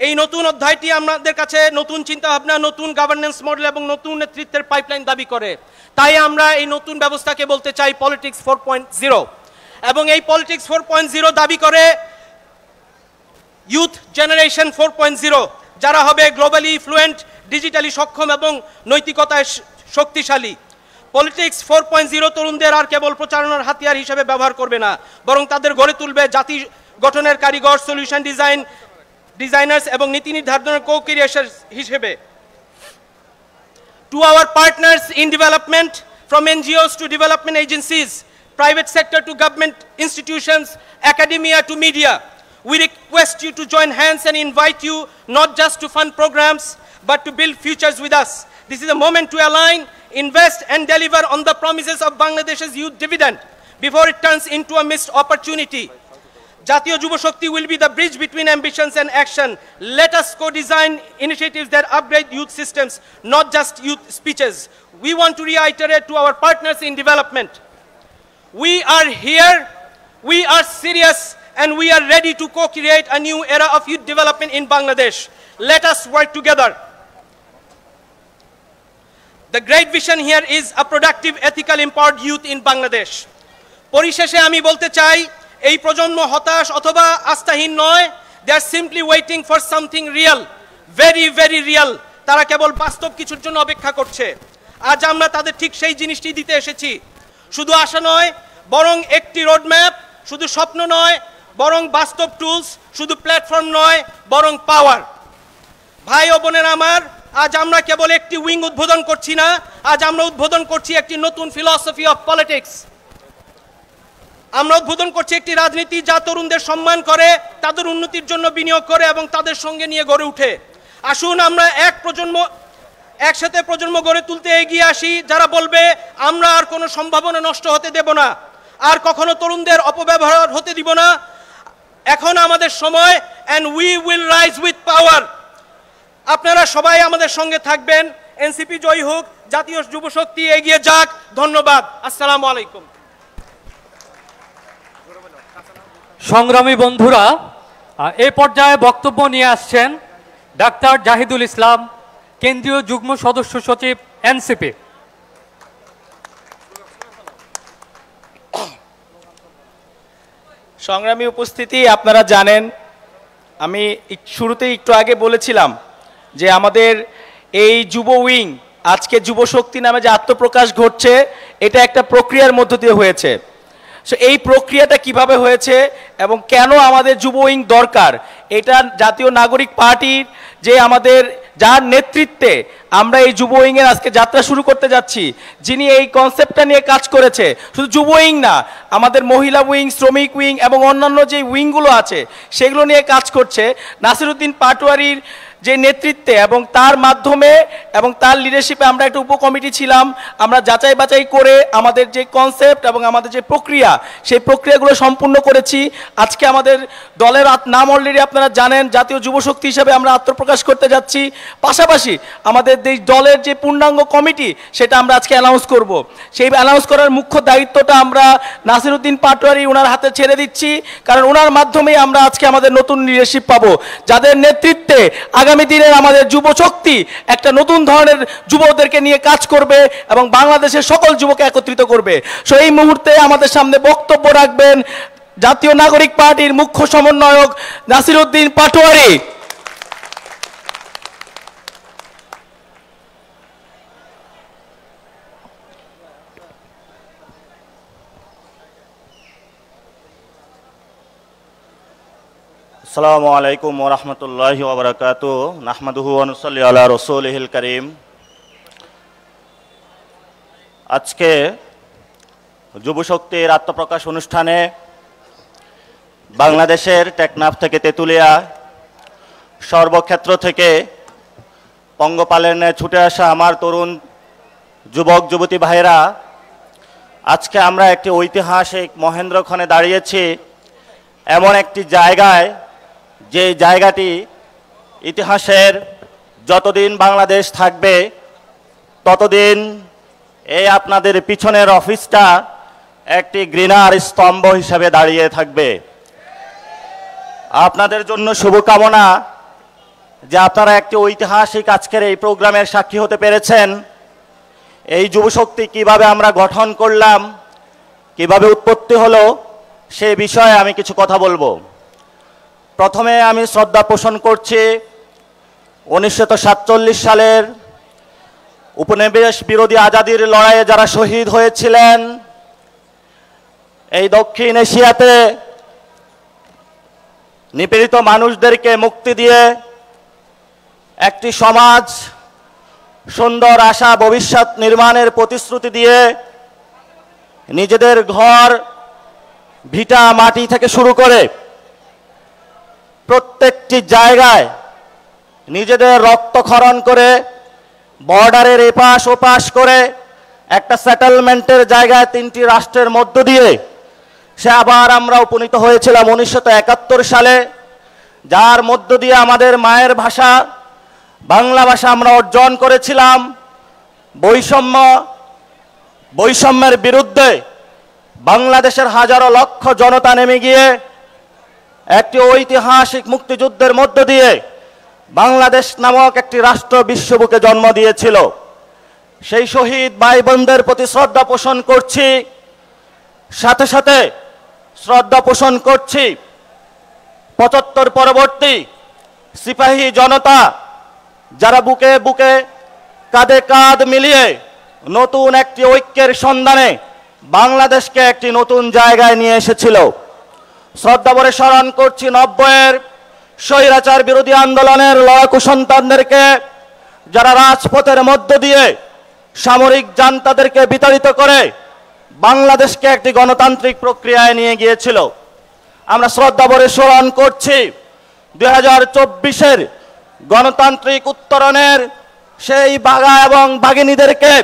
এই নতুন অধ্যায়টি আমাদের কাছে নতুন চিন্তাভাবনা, নতুন গভর্নেন্স মডেল এবং নতুন নেতৃত্বের পাইপলাইন দাবি করে। তাই আমরা এই নতুন ব্যবস্থাকে বলতে চাই পলিটিক্স 4.0, এবং এই পলিটিক্স 4.0 দাবি করে ইউথ জেনারেশন 4.0, যারা হবে গ্লোবালি ফ্লুয়েন্ট, ডিজিটালি সক্ষম এবং নৈতিকতায় শক্তিশালী। পলিটিক্স 4.0 তরুণদের আর কেবল প্রচারণার হাতিয়ার হিসেবে ব্যবহার করবে না, বরং তাদের গড়ে তুলবে জাতি গঠনের কারিগর, সলিউশন ডিজাইনার্স এবং নীতি নির্ধারণের co-creators হিসেবে। To our partners in development, from NGOs to development agencies, private sector to government institutions, academia to media, we request you to join hands and invite you not just to fund programs, but to build futures with us. This is a moment to align, invest and deliver on the promises of Bangladesh's youth dividend before it turns into a missed opportunity. Jatiyo Yuva Shakti will be the bridge between ambitions and action. Let us co-design initiatives that upgrade youth systems, not just youth speeches. We want to reiterate to our partners in development. We are here, we are serious, and we are ready to co-create a new era of youth development in Bangladesh. Let us work together. The great vision here is a productive, ethical, empowered youth in Bangladesh. পরিশেষে আমি বলতে চাই, এই প্রজন্ম হতাশ অথবা আস্থাহীন নয়। they are simply waiting for something real, very very real. তারা কেবল বাস্তব কিছুর জন্য অপেক্ষা করছে। আজ আমরা তাদের ঠিক সেই জিনিসটি দিতে এসেছি। শুধু আশা নয়, বরং একটি রোডম্যাপ, শুধু স্বপ্ন নয়, বরং বাস্তব টুলস, শুধু প্ল্যাটফর্ম নয়, বরং পাওয়ার। ভাই ও বোনেরা আমার, আজ আমরা কেবল একটি উইং উদ্বোধন করছি না, আজ আমরা উদ্বোধন করছি একটি নতুন ফিলসফি অফ পলিটিক্স। আমরা উদ্বোধন করছি একটি রাজনীতি যা তরুণদের সম্মান করে, তাদের উন্নতির জন্য বিনিয়োগ করে এবং তাদের সঙ্গে নিয়ে গড়ে ওঠে। আসুন আমরা একসাথে প্রজন্ম গড়ে তুলতে এগিয়ে আসি, যারা বলবে আমরা আর কোনো সম্ভাবনা নষ্ট হতে দেব না, আর কখনো তরুণদের অপব্যবহার হতে দিব না। এখন আমাদের সময়, and we will rise with power. আপনারা সবাই আমাদের সঙ্গে থাকবেন। এনসিপি জয়ী হোক, জাতীয় যুব শক্তি এগিয়ে যাক। ধন্যবাদ। আসসালামু আলাইকুম। সংগ্রামী বন্ধুরা, এই পর্যায়ে বক্তব্য নিয়ে আসছেন ডাক্তার জাহিদুল ইসলাম, কেন্দ্রীয় যুগ্ম সদস্য সচিব, এনসিপি। সংগ্রামী উপস্থিতি, আপনারা জানেন আমি শুরুতেই একটু আগে বলেছিলাম যে আমাদের এই যুব উইং আজকে যুব শক্তি নামে যে আত্মপ্রকাশ ঘটছে, এটা একটা প্রক্রিয়ার মধ্য দিয়ে হয়েছে। সো এই প্রক্রিয়াটা কিভাবে হয়েছে এবং কেন আমাদের যুব উইং দরকার, এটা জাতীয় নাগরিক পার্টির যে আমাদের যার নেতৃত্বে আমরা এই যুব উইংয়ের আজকে যাত্রা শুরু করতে যাচ্ছি, যিনি এই কনসেপ্টটা নিয়ে কাজ করেছে, শুধু যুব উইং না, আমাদের মহিলা উইং, শ্রমিক উইং এবং অন্যান্য যে উইংগুলো আছে সেগুলো নিয়ে কাজ করছে নাসিরউদ্দিন পাটোয়ারির যে নেতৃত্বে এবং তার মাধ্যমে এবং তার লিডারশিপে আমরা একটা উপকমিটি ছিলাম। আমরা যাচাই বাছাই করে আমাদের যে কনসেপ্ট এবং আমাদের যে প্রক্রিয়া, সেই প্রক্রিয়াগুলো সম্পূর্ণ করেছি। আজকে আমাদের দলের নাম অলরেডি আপনারা জানেন, জাতীয় যুব শক্তি হিসাবে আমরা আত্মপ্রকাশ করতে যাচ্ছি। পাশাপাশি আমাদের এই দলের যে পূর্ণাঙ্গ কমিটি, সেটা আমরা আজকে অ্যানাউন্স করব। সেই অ্যানাউন্স করার মুখ্য দায়িত্বটা আমরা নাসিরউদ্দিন পাটোয়ারি ওনার হাতে ছেড়ে দিচ্ছি, কারণ ওনার মাধ্যমেই আমরা আজকে আমাদের নতুন লিডারশিপ পাবো, যাদের নেতৃত্বে আগামী দিনের আমাদের যুব শক্তি একটা নতুন ধরনের যুবকদেরকে নিয়ে কাজ করবে এবং বাংলাদেশের সকল যুবককে একত্রিত করবে। সো এই মুহূর্তে আমাদের সামনে বক্তব্য রাখবেন জাতীয় নাগরিক পার্টির মুখ্য সমন্বয়ক নাসিরউদ্দিন পাটোয়ারি। আসসালামু আলাইকুম ওয়া রাহমাতুল্লাহি ওয়া বারাকাতুহু। নাহমাদুহু ওয়া নুসাল্লি আলা রাসূলিহিল কারীম। আজকে যুব শক্তির আত্মপ্রকাশ অনুষ্ঠানে বাংলাদেশের টেকনাফ থেকে তেঁতুলিয়া, সর্বক্ষেত্র থেকে পঙ্গপালের ন্যায় ছুটে আসা আমার তরুণ যুবক যুবতী ভাইরা, আজকে আমরা একটি ঐতিহাসিক মহেন্দ্রক্ষণে দাঁড়িয়েছি এমন একটি জায়গায়, যে জায়গাটি ইতিহাসের যতদিন বাংলাদেশ থাকবে ততদিন এই আপনাদের পিছনের অফিসটা একটি ঘৃণার স্তম্ভ হিসাবে দাঁড়িয়ে থাকবে। আপনাদের জন্য শুভকামনা যে আপনারা একটি ঐতিহাসিক আজকের এই প্রোগ্রামের সাক্ষী হতে পেরেছেন। এই যুবশক্তি কিভাবে আমরা গঠন করলাম, কিভাবে উৎপত্তি হলো, সে বিষয়ে আমি কিছু কথা বলবো। প্রথমে আমি শ্রদ্ধা পোষণ করছি 1947 সালের উপনিবেশ বিরোধী আজাদির লড়াইয়ে যারা শহীদ হয়েছিলেন। এই দক্ষিণ এশিয়াতে নিপীড়িত মানুষদেরকে মুক্তি দিয়ে একটি সমাজ, সুন্দর আশা ভবিষ্যৎ নির্মাণের প্রতিশ্রুতি দিয়ে নিজেদের ঘর ভিটা মাটি থেকে শুরু করে প্রত্যেকটি জায়গায় নিজেদের রক্তক্ষরণ করে বর্ডারের এপাশ ওপাশ করে একটা সেটেলমেন্টের জায়গায় 3টি রাষ্ট্রের মধ্য দিয়ে সে আবার আমরা উপনীত হয়েছিলাম 1971 সালে, যার মধ্য দিয়ে আমাদের মায়ের ভাষা বাংলা ভাষা আমরা অর্জন করেছিলাম। বৈষম্যের বিরুদ্ধে বাংলাদেশের হাজারো লক্ষ জনতা নেমে গিয়ে একটি ঐতিহাসিক মুক্তিযুদ্ধের মধ্য দিয়ে বাংলাদেশ নামক একটি রাষ্ট্র বিশ্ববুকে জন্ম দিয়েছিল। সেই শহীদ ভাই বোনদের প্রতি শ্রদ্ধা পোষণ করছি, সাথে সাথে শ্রদ্ধা পোষণ করছি 75 পরবর্তী সিপাহী জনতা যারা বুকে বুকে কাঁধে কাঁধ মিলিয়ে নতুন একটি ঐক্যের সন্ধানে বাংলাদেশকে একটি নতুন জায়গায় নিয়ে এসেছিল। শ্রদ্ধা ভরে স্মরণ করছি 90-এর স্বৈরাচার বিরোধী আন্দোলনের লড়াকু সন্তানদেরকে, যারা রাজপথের মধ্য দিয়ে সামরিক জান্তাদেরকে বিতাড়িত করে বাংলাদেশকে একটি গণতান্ত্রিক প্রক্রিয়ায় নিয়ে গিয়েছিল। আমরা শ্রদ্ধা ভরে স্মরণ করছি 2024-এর গণতান্ত্রিক উত্তরণের সেই বাঘা এবং বাঘিনীদেরকে,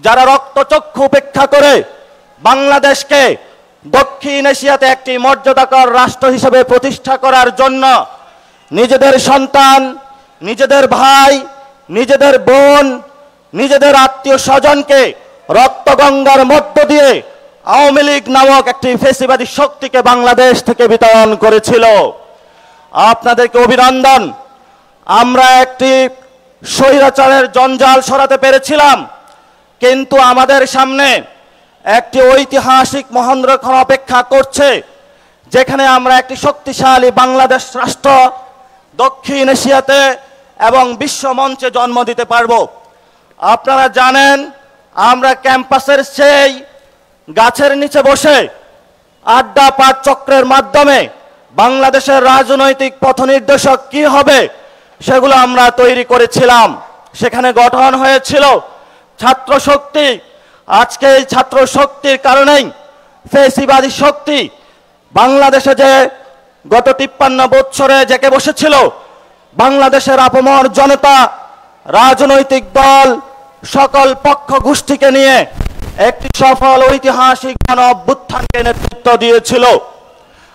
যারা রক্তচক্ষু উপেক্ষা করে বাংলাদেশকে দক্ষিণ এশিয়াতে একটি মর্যাদাকর রাষ্ট্র হিসেবে প্রতিষ্ঠা করার জন্য নিজেদের সন্তান, নিজেদের ভাই, নিজেদের বোন, নিজেদের আত্মীয় স্বজনকে রক্তগঙ্গার মধ্য দিয়ে আওয়ামী লীগ নামক একটি ফ্যাসিবাদী শক্তিকে বাংলাদেশ থেকে বিতাড়ন করেছিল। আপনাদেরকে অভিনন্দন। আমরা একটি স্বৈরাচারের জঞ্জাল সরাতে পেরেছিলাম, কিন্তু আমাদের সামনে একটি ঐতিহাসিক মহেন্দ্রক্ষণ অপেক্ষা করছে, যেখানে আমরা একটি শক্তিশালী বাংলাদেশ রাষ্ট্র দক্ষিণ এশিয়াতে এবং বিশ্ব মঞ্চে জন্ম দিতে পারব। আপনারা জানেন আমরা ক্যাম্পাসের সেই গাছের নিচে বসে আড্ডা পাঠ চক্রের মাধ্যমে বাংলাদেশের রাজনৈতিক পথ নির্দেশক কি হবে সেগুলো আমরা তৈরি করেছিলাম। সেখানে গঠন হয়েছিল ছাত্র শক্তি। আজকে এই ছাত্র শক্তির কারণেই ফ্যাসিবাদী শক্তি বাংলাদেশে যে গত 53 বছরে জেকে বসেছিল, বাংলাদেশের আপামর জনতা, রাজনৈতিক দল, সকল পক্ষ গোষ্ঠীকে নিয়ে একটি সফল ঐতিহাসিক গণ অভ্যুত্থানকে নেতৃত্ব দিয়েছিল।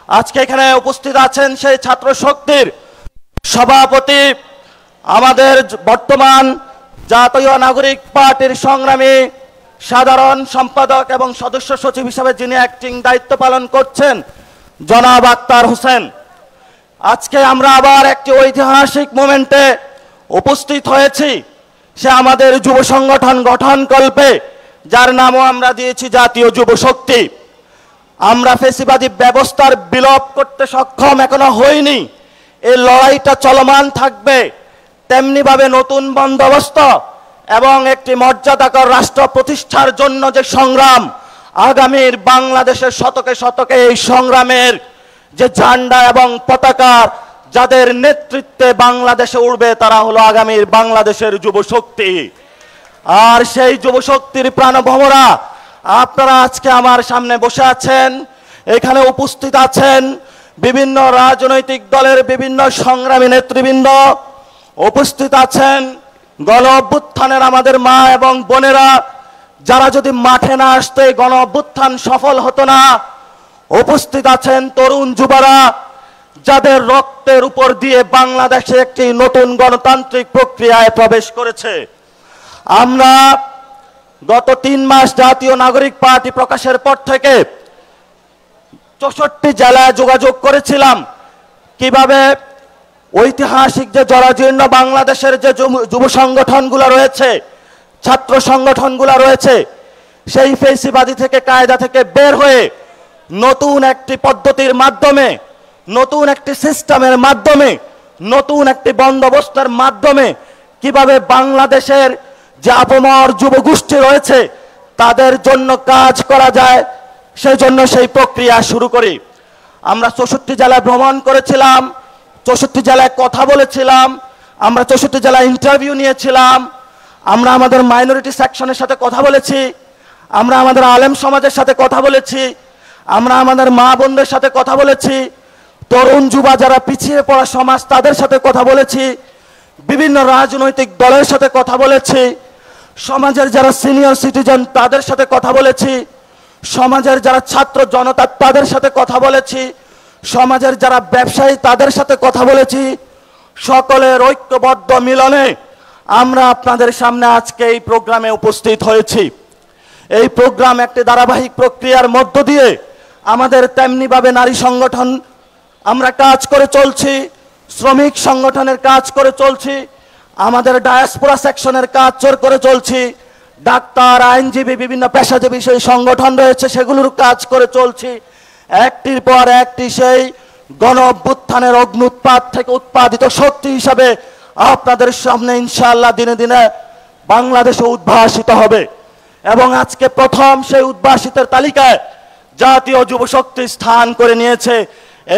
আজকে এখানে উপস্থিত আছেন সেই ছাত্র শক্তির সভাপতি, আমাদের বর্তমান জাতীয় নাগরিক পার্টির সংগ্রামী সাধারণ সম্পাদক এবং সদস্য সচিব হিসেবে যিনি অ্যাক্টিং দায়িত্ব পালন করছেন জনাব আক্তার হোসেন। আজকে আমরা আবার একটি ঐতিহাসিক মোমেন্টে উপস্থিত হয়েছি। সে আমাদের যুব সংগঠন গঠনকল্পে, যার নামও আমরা দিয়েছি জাতীয় যুব শক্তি। আমরা ফ্যাসিবাদী ব্যবস্থার বিলোপ করতে সক্ষম এখনো হইনি, এই লড়াইটা চলমান থাকবে। তেমনিভাবে নতুন বন্দোবস্ত এবং একটি মর্যাদাকর রাষ্ট্র প্রতিষ্ঠার জন্য যে সংগ্রাম, আগামীর বাংলাদেশের শতকে শতকে এই সংগ্রামের যে ঝান্ডা এবং পতাকা যাদের নেতৃত্বে বাংলাদেশে উড়বে, তারা হলো আগামীর বাংলাদেশের যুব শক্তি। আর সেই যুব শক্তির প্রাণভোমরা আপনারা আজকে আমার সামনে বসে আছেন। এখানে উপস্থিত আছেন বিভিন্ন রাজনৈতিক দলের বিভিন্ন সংগ্রামী নেতৃবৃন্দ, উপস্থিত আছেন গণ অভ্যুত্থানের আমাদের মা এবং বোনেরা, যারা যদি মাঠে না আসতো এই গণ অভ্যুত্থান সফল হতো না। উপস্থিত আছেন তরুণ যুবরা, যাদের রক্তের উপর দিয়ে বাংলাদেশে একটি নতুন গণতান্ত্রিক প্রক্রিয়ায় প্রবেশ করেছে। আমরা গত 3 মাস জাতীয় নাগরিক পার্টি প্রকাশের পর থেকে 64 জেলায় যোগাযোগ করেছিলাম কিভাবে ঐতিহাসিক যে জরাজীর্ণ বাংলাদেশের যে যুব সংগঠনগুলো রয়েছে, ছাত্র সংগঠনগুলো রয়েছে, সেই ফেসিবাদী থেকে কায়দা থেকে বের হয়ে নতুন একটি পদ্ধতির মাধ্যমে, নতুন একটি সিস্টেমের মাধ্যমে, নতুন একটি বন্দোবস্তের মাধ্যমে কিভাবে বাংলাদেশের যে আপমর যুব গোষ্ঠী রয়েছে তাদের জন্য কাজ করা যায়, সেই জন্য সেই প্রক্রিয়া শুরু করি। আমরা 64 জেলায় ভ্রমণ করেছিলাম, 64 জেলায় কথা বলেছিলাম, আমরা 64 জেলায় ইন্টারভিউ নিয়েছিলাম, আমরা আমাদের মাইনরিটি সেকশনের সাথে কথা বলেছি, আমরা আমাদের আলেম সমাজের সাথে কথা বলেছি, আমরা আমাদের মা বোনদের সাথে কথা বলেছি, তরুণ যুবা যারা পিছিয়ে পড়া সমাজ তাদের সাথে কথা বলেছি, বিভিন্ন রাজনৈতিক দলের সাথে কথা বলেছি, সমাজের যারা সিনিয়র সিটিজেন তাদের সাথে কথা বলেছি, সমাজের যারা ছাত্র জনতা তাদের সাথে কথা বলেছি, সমাজের যারা ব্যবসায়ী তাদের সাথে কথা বলেছি। সকলের ঐক্যবদ্ধ মিলনে আমরা আপনাদের সামনে আজকে এই প্রোগ্রামে উপস্থিত হয়েছি। এই প্রোগ্রাম একটি ধারাবাহিক প্রক্রিয়ার মধ্য দিয়ে আমাদের তেমনিভাবে নারী সংগঠন আমরা কাজ করে চলছি, শ্রমিক সংগঠনের কাজ করে চলছি, আমাদের ডায়াসপোরা সেকশনের কাজ করে চলছি, ডাক্তার, আইনজীবী, বিভিন্ন পেশাজীবী সেই সংগঠন রয়েছে সেগুলোর কাজ করে চলছি। একটির পর একটি সেই গণ অভ্যুত্থানের অগ্নুৎপাত থেকে উৎপাদিত শক্তি হিসাবে আপনাদের সামনে ইনশাআল্লাহ দিনে দিনে বাংলাদেশে উদ্ভাসিত হবে। এবং আজকে প্রথম সেই উদ্ভাসিতের তালিকায় জাতীয় যুব শক্তি স্থান করে নিয়েছে।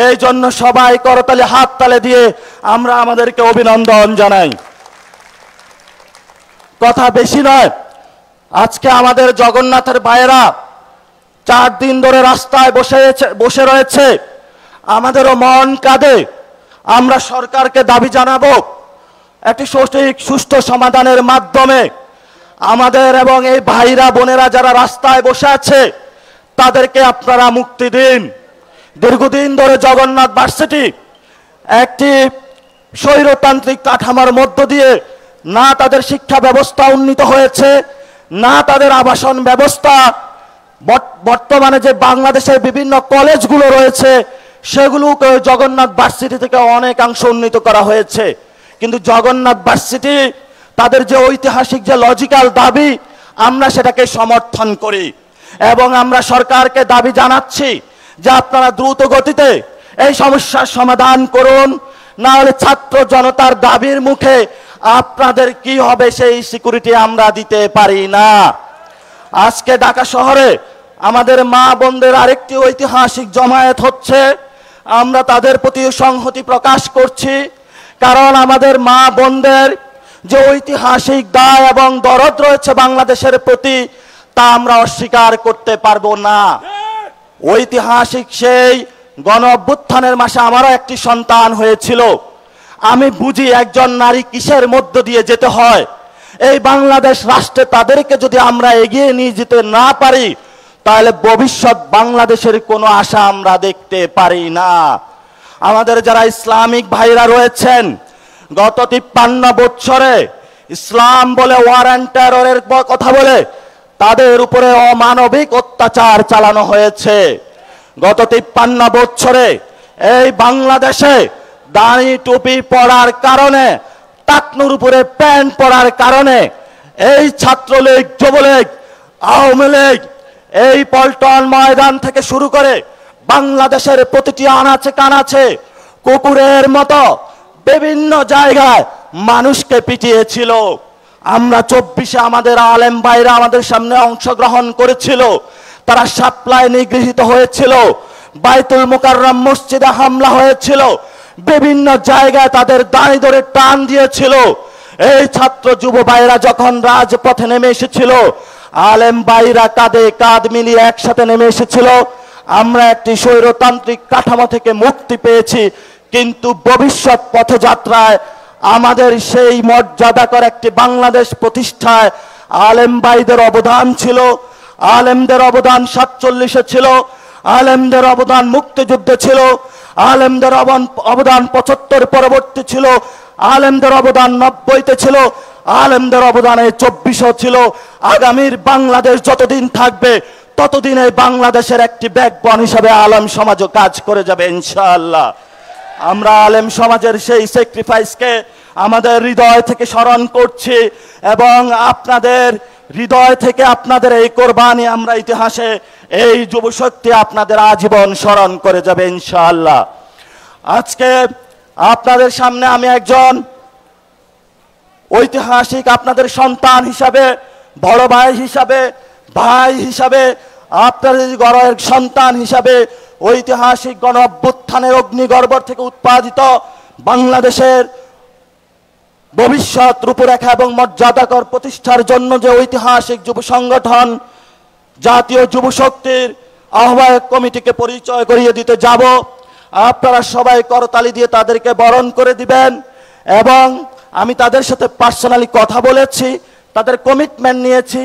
এই জন্য সবাই করতালি হাততালি দিয়ে আমরা আমাদেরকে অভিনন্দন জানাই। কথা বেশি নয়, আজকে আমাদের জগন্নাথের ভাইয়েরা 4 দিন ধরে রাস্তায় বসে রয়েছে, আমাদেরও মন কাঁদে। আমরা সরকারকে দাবি জানাবো একটি সঠিক সুষ্ঠু সমাধানের মাধ্যমে আমাদের এবং এই ভাইরা বোনেরা যারা রাস্তায় বসে আছে তাদেরকে আপনারা মুক্তি দিন। দীর্ঘদিন ধরে জগন্নাথ ভার্সিটি একটি স্বৈরতান্ত্রিক কাঠামোর মধ্য দিয়ে না তাদের শিক্ষা ব্যবস্থা উন্নীত হয়েছে, না তাদের আবাসন ব্যবস্থা। বর্তমানে যে বাংলাদেশের বিভিন্ন কলেজগুলো রয়েছে সেগুলোকে জগন্নাথ ভার্সিটি থেকে অনেকাংশ উন্নীত করা হয়েছে, কিন্তু জগন্নাথ ভার্সিটি তাদের যে ঐতিহাসিক যে লজিক্যাল দাবি আমরা সেটাকে সমর্থন করি এবং আমরা সরকারকে দাবি জানাচ্ছি যে আপনারা দ্রুত গতিতে এই সমস্যার সমাধান করুন, না হলে ছাত্র জনতার দাবির মুখে আপনাদের কি হবে সেই সিকিউরিটি আমরা দিতে পারি না। আজকে ঢাকা শহরে আমাদের মা বোনদের আরেকটি ঐতিহাসিক জমায়েত হচ্ছে, আমরা তাদের প্রতি সংহতি প্রকাশ করছি, কারণ আমাদের মা বোনদের যে ঐতিহাসিক দায় এবং দরদ রয়েছে বাংলাদেশের প্রতি তা আমরা অস্বীকার করতে পারবো না। ঐতিহাসিক সেই গণ অভ্যুত্থানের মাসে আমারও একটি সন্তান হয়েছিল। আমি বুঝি একজন নারী কিসের মধ্য দিয়ে যেতে হয়। এই বাংলাদেশ রাষ্ট্রে তাদেরকে যদি আমরা এগিয়ে নিয়ে যেতে না পারি তাহলে ভবিষ্যৎ বাংলাদেশের কোনো আশা আমরা দেখতে পারি না। আমাদের যারা ইসলামিক ভাইরা রয়েছেন গত 53 বছরে ইসলাম বলে ওয়ার অ্যান্ড টেররের কথা বলে তাদের উপরে অমানবিক অত্যাচার চালানো হয়েছে। গত 53 বছরে এই বাংলাদেশে দাড়ি টুপি পরার কারণে, টাকনুর উপরে প্যান্ট পরার কারণে এই ছাত্রলীগ, যুবলীগ, আওয়ামী লীগ এই পল্টন ময়দান থেকে শুরু করে বাংলাদেশের প্রতিটি আনাচে কানাচে কুকুরের মতো বিভিন্ন জায়গায় মানুষকে পিটিয়েছিল। আমরা 24-এ আমাদের আলেম ভাইরা আমাদের সামনে অংশগ্রহণ করেছিল, তারা সাপ্লায় নিগৃহীত হয়েছিল, বাইতুল মুকাররম মসজিদে হামলা হয়েছিল, বিভিন্ন জায়গায় তাদের দাঁড়ি ধরে টান দিয়েছিল। এই ছাত্র যুব ভাইরা যখন রাজপথে নেমে এসেছিল, আলেম ভাইরা কাঁধে কাঁধ মিলিয়ে একসাথে নেমে এসেছিল। আমরা একটি স্বৈরতান্ত্রিক কাঠামো থেকে মুক্তি পেয়েছি, কিন্তু ভবিষ্যৎ পথযাত্রায় আমাদের সেই মর্যাদাকর একটি বাংলাদেশ প্রতিষ্ঠায় আলেম ভাইদের অবদান ছিল। আলেমদের অবদান 47-এ ছিল, আলেমদের অবদান মুক্তিযুদ্ধে ছিল, আলেমদের অবদান 75 পরবর্তী ছিল, আলেমদের অবদান 90-তে ছিল, আলেমদের অবদানে 24 ছিল। আগামীর বাংলাদেশ যতদিন থাকবে ততদিন এই বাংলাদেশের একটি ব্যাকবন হিসাবে আলেম সমাজও কাজ করে যাবে ইনশাআল্লাহ। আমরা আলেম সমাজের সেই স্যাক্রিফাইসকে আমাদের হৃদয় থেকে স্মরণ করছি এবং আপনাদের হৃদয় থেকে আপনাদের এই কোরবানি আমরা ইতিহাসে এই যুবশক্তি আপনাদের আজীবন স্মরণ করে যাবে ইনশাআল্লাহ। আজকে আপনাদের সামনে আমি একজন ঐতিহাসিক আপনাদের সন্তান হিসাবে, বড় ভাই হিসাবে আপনাদের ঘরের সন্তান হিসাবে ঐতিহাসিক গণ অভ্যুত্থানের অগ্নিগর্ভ থেকে উৎপাদিত বাংলাদেশের ভবিষ্যৎ রূপরেখা এবং মর্যাদাকর প্রতিষ্ঠার জন্য যে ঐতিহাসিক যুব সংগঠন জাতীয় যুব শক্তির আহ্বায়ক কমিটিকে পরিচয় করিয়ে দিতে যাব। আপনারা সবাই করতালি দিয়ে তাদেরকে বরণ করে দিবেন এবং আমি তাদের সাথে পার্সোনালি কথা বলেছি, তাদের কমিটমেন্ট নিয়েছি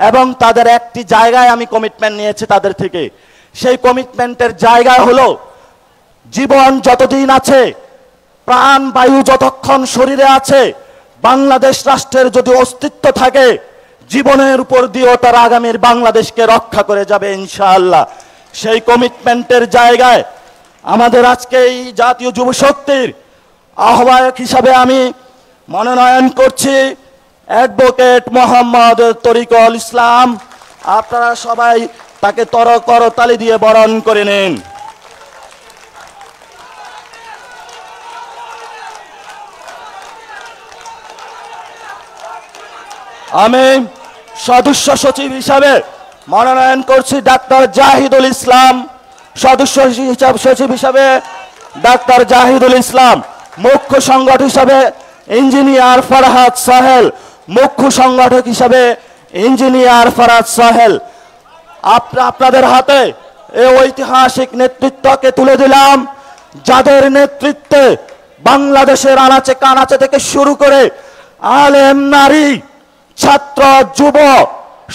এবং তাদের একটি জায়গায় আমি কমিটমেন্ট নিয়েছি তাদের থেকে। সেই কমিটমেন্টের জায়গা হলো জীবন যতদিন আছে, প্রাণ বায়ু যতক্ষণ শরীরে আছে, বাংলাদেশ রাষ্ট্রের যদি অস্তিত্ব থাকে জীবনের উপর দিয়েও তারা আগামীর বাংলাদেশকে রক্ষা করে যাবে ইনশাআল্লাহ। সেই কমিটমেন্টের জায়গায় আমাদের আজকে এই জাতীয় যুব শক্তির আহ্বায়ক হিসাবে আমি মনোনয়ন করছি অ্যাডভোকেট মোহাম্মদ তরিকুল ইসলাম। আপনারা সবাই তাকে করতালি দিয়ে বরণ করে নিন। আমি সদস্য সচিব হিসাবে মনোনয়ন করছি ডাক্তার জাহিদুল ইসলাম, সদস্য সচিব হিসাবে ডাক্তার জাহিদুল ইসলাম, মুখ্য সংগঠক হিসাবে ইঞ্জিনিয়ার ফরহাদ সাহেল, মুখ্য সংগঠক হিসাবে ইঞ্জিনিয়ার ফরহাদ সাহেল। আপনাদের হাতে এই ঐতিহাসিক নেতৃত্বকে তুলে দিলাম, যাদের নেতৃত্বে বাংলাদেশের আনাচে কানাচে থেকে শুরু করে আলেম, নারী, ছাত্র, যুব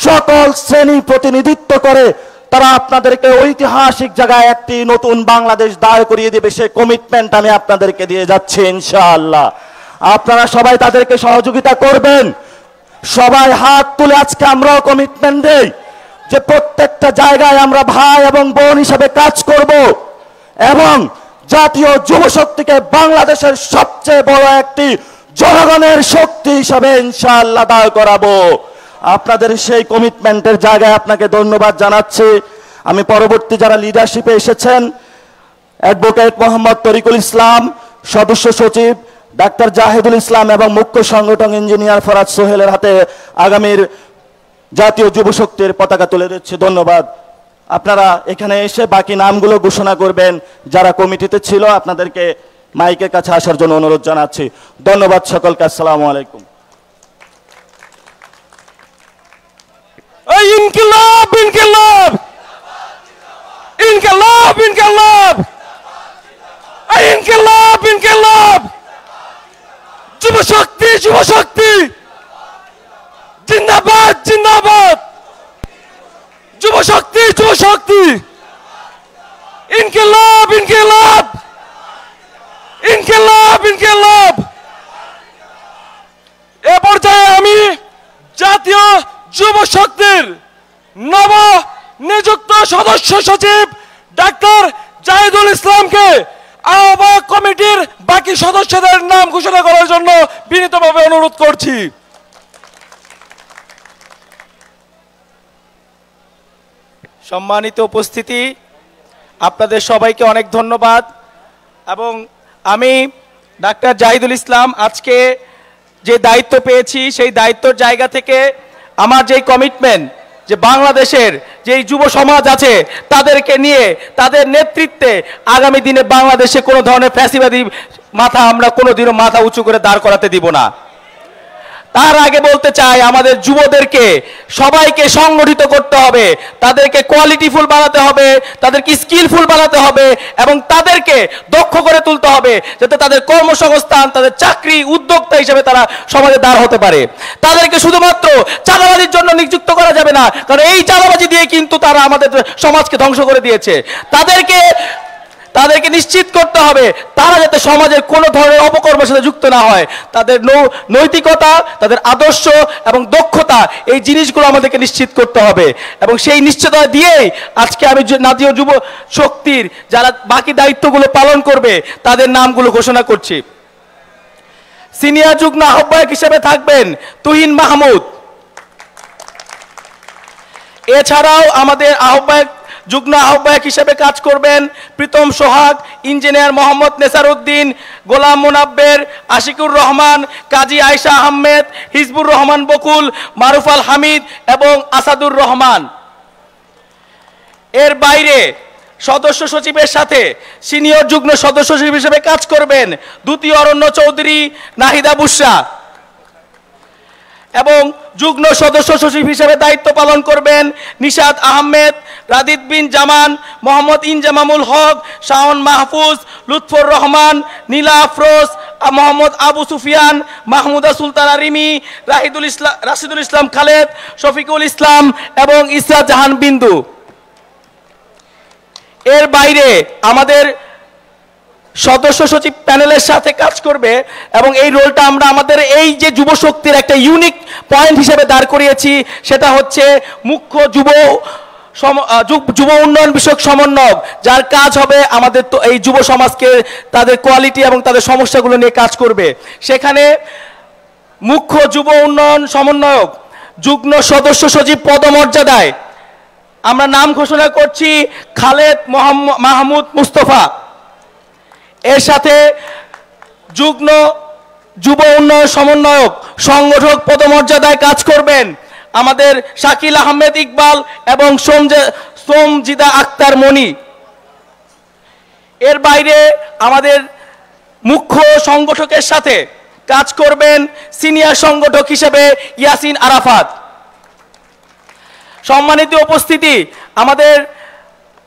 সকল শ্রেণী প্রতিনিধিত্ব করে তারা আপনাদেরকে ঐতিহাসিক জায়গায় একটি নতুন বাংলাদেশ দাঁড় করিয়ে দেবে। সেই কমিটমেন্ট আমি আপনাদেরকে দিয়ে যাচ্ছি ইনশাআল্লাহ। আপনারা সবাই তাদেরকে সহযোগিতা করবেন। সবাই হাত তুলে আজকে আমরাও কমিটমেন্ট দেই যে প্রত্যেকটা জায়গায় আমরা ভাই এবং বোন হিসেবে কাজ করব এবং জাতীয় যুব শক্তিকে বাংলাদেশের সবচেয়ে বড় একটি জনগণের শক্তি হিসাবে ইনশাআল্লাহ দাঁড় করাবো। আপনাদের সেই কমিটমেন্টের জায়গায় আপনাকে ধন্যবাদ জানাচ্ছি। আমি পরবর্তী যারা লিডারশিপে এসেছেন, অ্যাডভোকেট মোহাম্মদ তরিকুল ইসলাম, সদস্য সচিব ডাক্তার জাহিদুল ইসলাম এবং মুখ্য সংগঠক ইঞ্জিনিয়ার ফরহাদ সোহেলের হাতে আগামীর জাতীয় যুব শক্তির পতাকা তুলে দিচ্ছি। ধন্যবাদ। আপনারা এখানে এসে বাকি নামগুলো ঘোষণা করবেন যারা কমিটিতে ছিল। আপনাদেরকে মাইকের কাছে আসার জন্য অনুরোধ জানাচ্ছি। ধন্যবাদ সকলকে। আসসালামু আলাইকুম। ইনকিলাব ইনকিলাব ইনকিলাব ইনকিলাব ইনকিলাব ইনকিলাব যুব শক্তি জিন্দাবাদ জিন্দাবাদ যুব শক্তি ইনকিলাব ইনকিলাব ইনকিলাব ইনকিলাব। এ পর্যায়ে আমি জাতীয় যুব শক্তির নব নিযুক্ত সদস্য সচিব ডাক্তার জাহিদুল ইসলামকে আহ্বায়ক কমিটির বাকি সদস্যদের নাম ঘোষণা করার জন্য বিনীতভাবে অনুরোধ করছি। সম্মানিত উপস্থিতি, আপনাদের সবাইকে অনেক ধন্যবাদ এবং আমি ডাক্তার জাহিদুল ইসলাম আজকে যে দায়িত্ব পেয়েছি সেই দায়িত্বের জায়গা থেকে আমার যেই কমিটমেন্ট যে বাংলাদেশের যেই যুব সমাজ আছে তাদেরকে নিয়ে তাদের নেতৃত্বে আগামী দিনে বাংলাদেশে কোনো ধরনের ফ্যাসিবাদী মাথা আমরা কোনোদিনও মাথা উঁচু করে দাঁড় করাতে দিব না। তার আগে বলতে চাই আমাদের যুবদেরকে সবাইকে সংগঠিত করতে হবে, তাদেরকে কোয়ালিটিফুল বানাতে হবে, তাদেরকে স্কিলফুল বানাতে হবে এবং তাদেরকে দক্ষ করে তুলতে হবে যাতে তাদের কর্মসংস্থান, তাদের চাকরি, উদ্যোক্তা হিসেবে তারা সমাজে দাঁড় হতে পারে। তাদেরকে শুধুমাত্র চাঁদাবাজির জন্য নিযুক্ত করা যাবে না, কারণ এই চাঁদাবাজি দিয়ে কিন্তু তারা আমাদের সমাজকে ধ্বংস করে দিয়েছে। তাদেরকে নিশ্চিত করতে হবে তারা যাতে সমাজের কোনো ধরনের অপকর্মের সাথে যুক্ত না হয়। তাদের নৈতিকতা, তাদের আদর্শ এবং দক্ষতা, এই জিনিসগুলো আমাদেরকে নিশ্চিত করতে হবে। এবং সেই নিশ্চয়তা দিয়েই আজকে আমি জাতীয় যুব শক্তির যারা বাকি দায়িত্বগুলো পালন করবে তাদের নামগুলো ঘোষণা করছি। সিনিয়র যুগ্ম আহ্বায়ক হিসেবে থাকবেন তুহিন মাহমুদ। এছাড়াও আমাদের যুগ্ম আহ্বায়ক হিসেবে কাজ করবেন প্রীতম সোহাগ, ইঞ্জিনিয়ার মোহাম্মদ নেসারউদ্দিন, গোলাম মুনাব্বের, আশিকুর রহমান, কাজী আয়শা আহমেদ, হিজবুর রহমান বকুল, মারুফাল হামিদ এবং আসাদুর রহমান। এর বাইরে সদস্য সচিবের সাথে সিনিয়র যুগ্ম সদস্য সচিব হিসেবে কাজ করবেন দ্বিতীয় অরণ্য চৌধুরী, নাহিদা বুশরা। এবং যুগ্ম সদস্য সচিব হিসেবে দায়িত্ব পালন করবেন নিশাত আহমেদ, রাদিদ বিন জামান, মোহাম্মদ ইনজামামুল হক, শাওন মাহফুজ, লুৎফর রহমান, নীলা আফরোজ, মোহাম্মদ আবু সুফিয়ান, মাহমুদা সুলতানা রিমি, রাশিদুল ইসলাম খালেদ, শফিকুল ইসলাম এবং ইসরা জাহান বিন্দু। এর বাইরে আমাদের সদস্য সচিব প্যানেলের সাথে কাজ করবে এবং এই রোলটা আমরা আমাদের এই যে যুব শক্তির একটা ইউনিক পয়েন্ট হিসেবে দাঁড় করিয়েছি, সেটা হচ্ছে মুখ্য যুব উন্নয়ন বিষয়ক সমন্বয়ক, যার কাজ হবে আমাদের তো এই যুব সমাজকে তাদের কোয়ালিটি এবং তাদের সমস্যাগুলো নিয়ে কাজ করবে। সেখানে মুখ্য যুব উন্নয়ন সমন্বয়ক যুগ্ম সদস্য সচিব পদমর্যাদায় আমরা নাম ঘোষণা করছি খালেদ মাহমুদ মুস্তফা। এর সাথে যুগ্ম যুব উন্নয়ন সমন্বয়ক সংগঠক পদমর্যাদায় কাজ করবেন আমাদের শাকিল আহমেদ ইকবাল এবং সোমজিদা আক্তার মনি। এর বাইরে আমাদের মুখ্য সংগঠকের সাথে কাজ করবেন সিনিয়র সংগঠক হিসেবে ইয়াসিন আরাফাত। সম্মানিত উপস্থিতি, আমাদের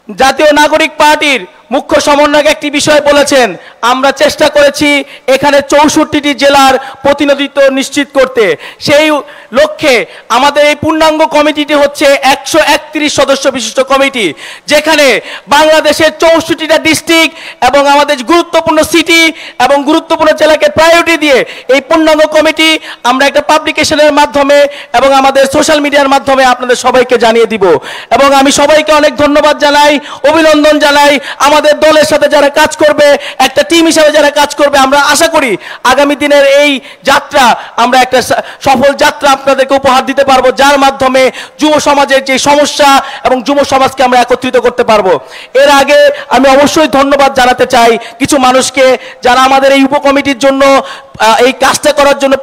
জাতীয় নাগরিক পার্টির মুখ্য সমন্বয়ক একটি বিষয় বলেছেন, আমরা চেষ্টা করেছি এখানে 64টি জেলার প্রতিনিধিত্ব নিশ্চিত করতে। সেই লক্ষ্যে আমাদের এই পূর্ণাঙ্গ কমিটিটি হচ্ছে 131 সদস্য বিশিষ্ট কমিটি, যেখানে বাংলাদেশের 64টা ডিস্ট্রিক্ট এবং আমাদের গুরুত্বপূর্ণ সিটি এবং গুরুত্বপূর্ণ জেলাকে প্রায়োরিটি দিয়ে এই পূর্ণাঙ্গ কমিটি আমরা একটা পাবলিকেশনের মাধ্যমে এবং আমাদের সোশ্যাল মিডিয়ার মাধ্যমে আপনাদের সবাইকে জানিয়ে দিব। এবং আমি সবাইকে অনেক ধন্যবাদ জানাই, অভিনন্দন জানাই। আমাদের দলের সাথে যারা কাজ করবে, একটা টিম হিসেবে যারা কাজ করবে, আমরা আশা করি আগামী দিনের এই যাত্রা আমরা একটা সফল যাত্রা আপনাদেরকে উপহার দিতে পারবো, যার মাধ্যমে যুব সমাজের যে সমস্যা এবং যুব সমাজকে আমরা একত্রিত করতে পারবো। এর আগে আমি অবশ্যই ধন্যবাদ জানাতে চাই কিছু মানুষকে যারা আমাদের এই উপকমিটির জন্য এই কাজটা করার জন্য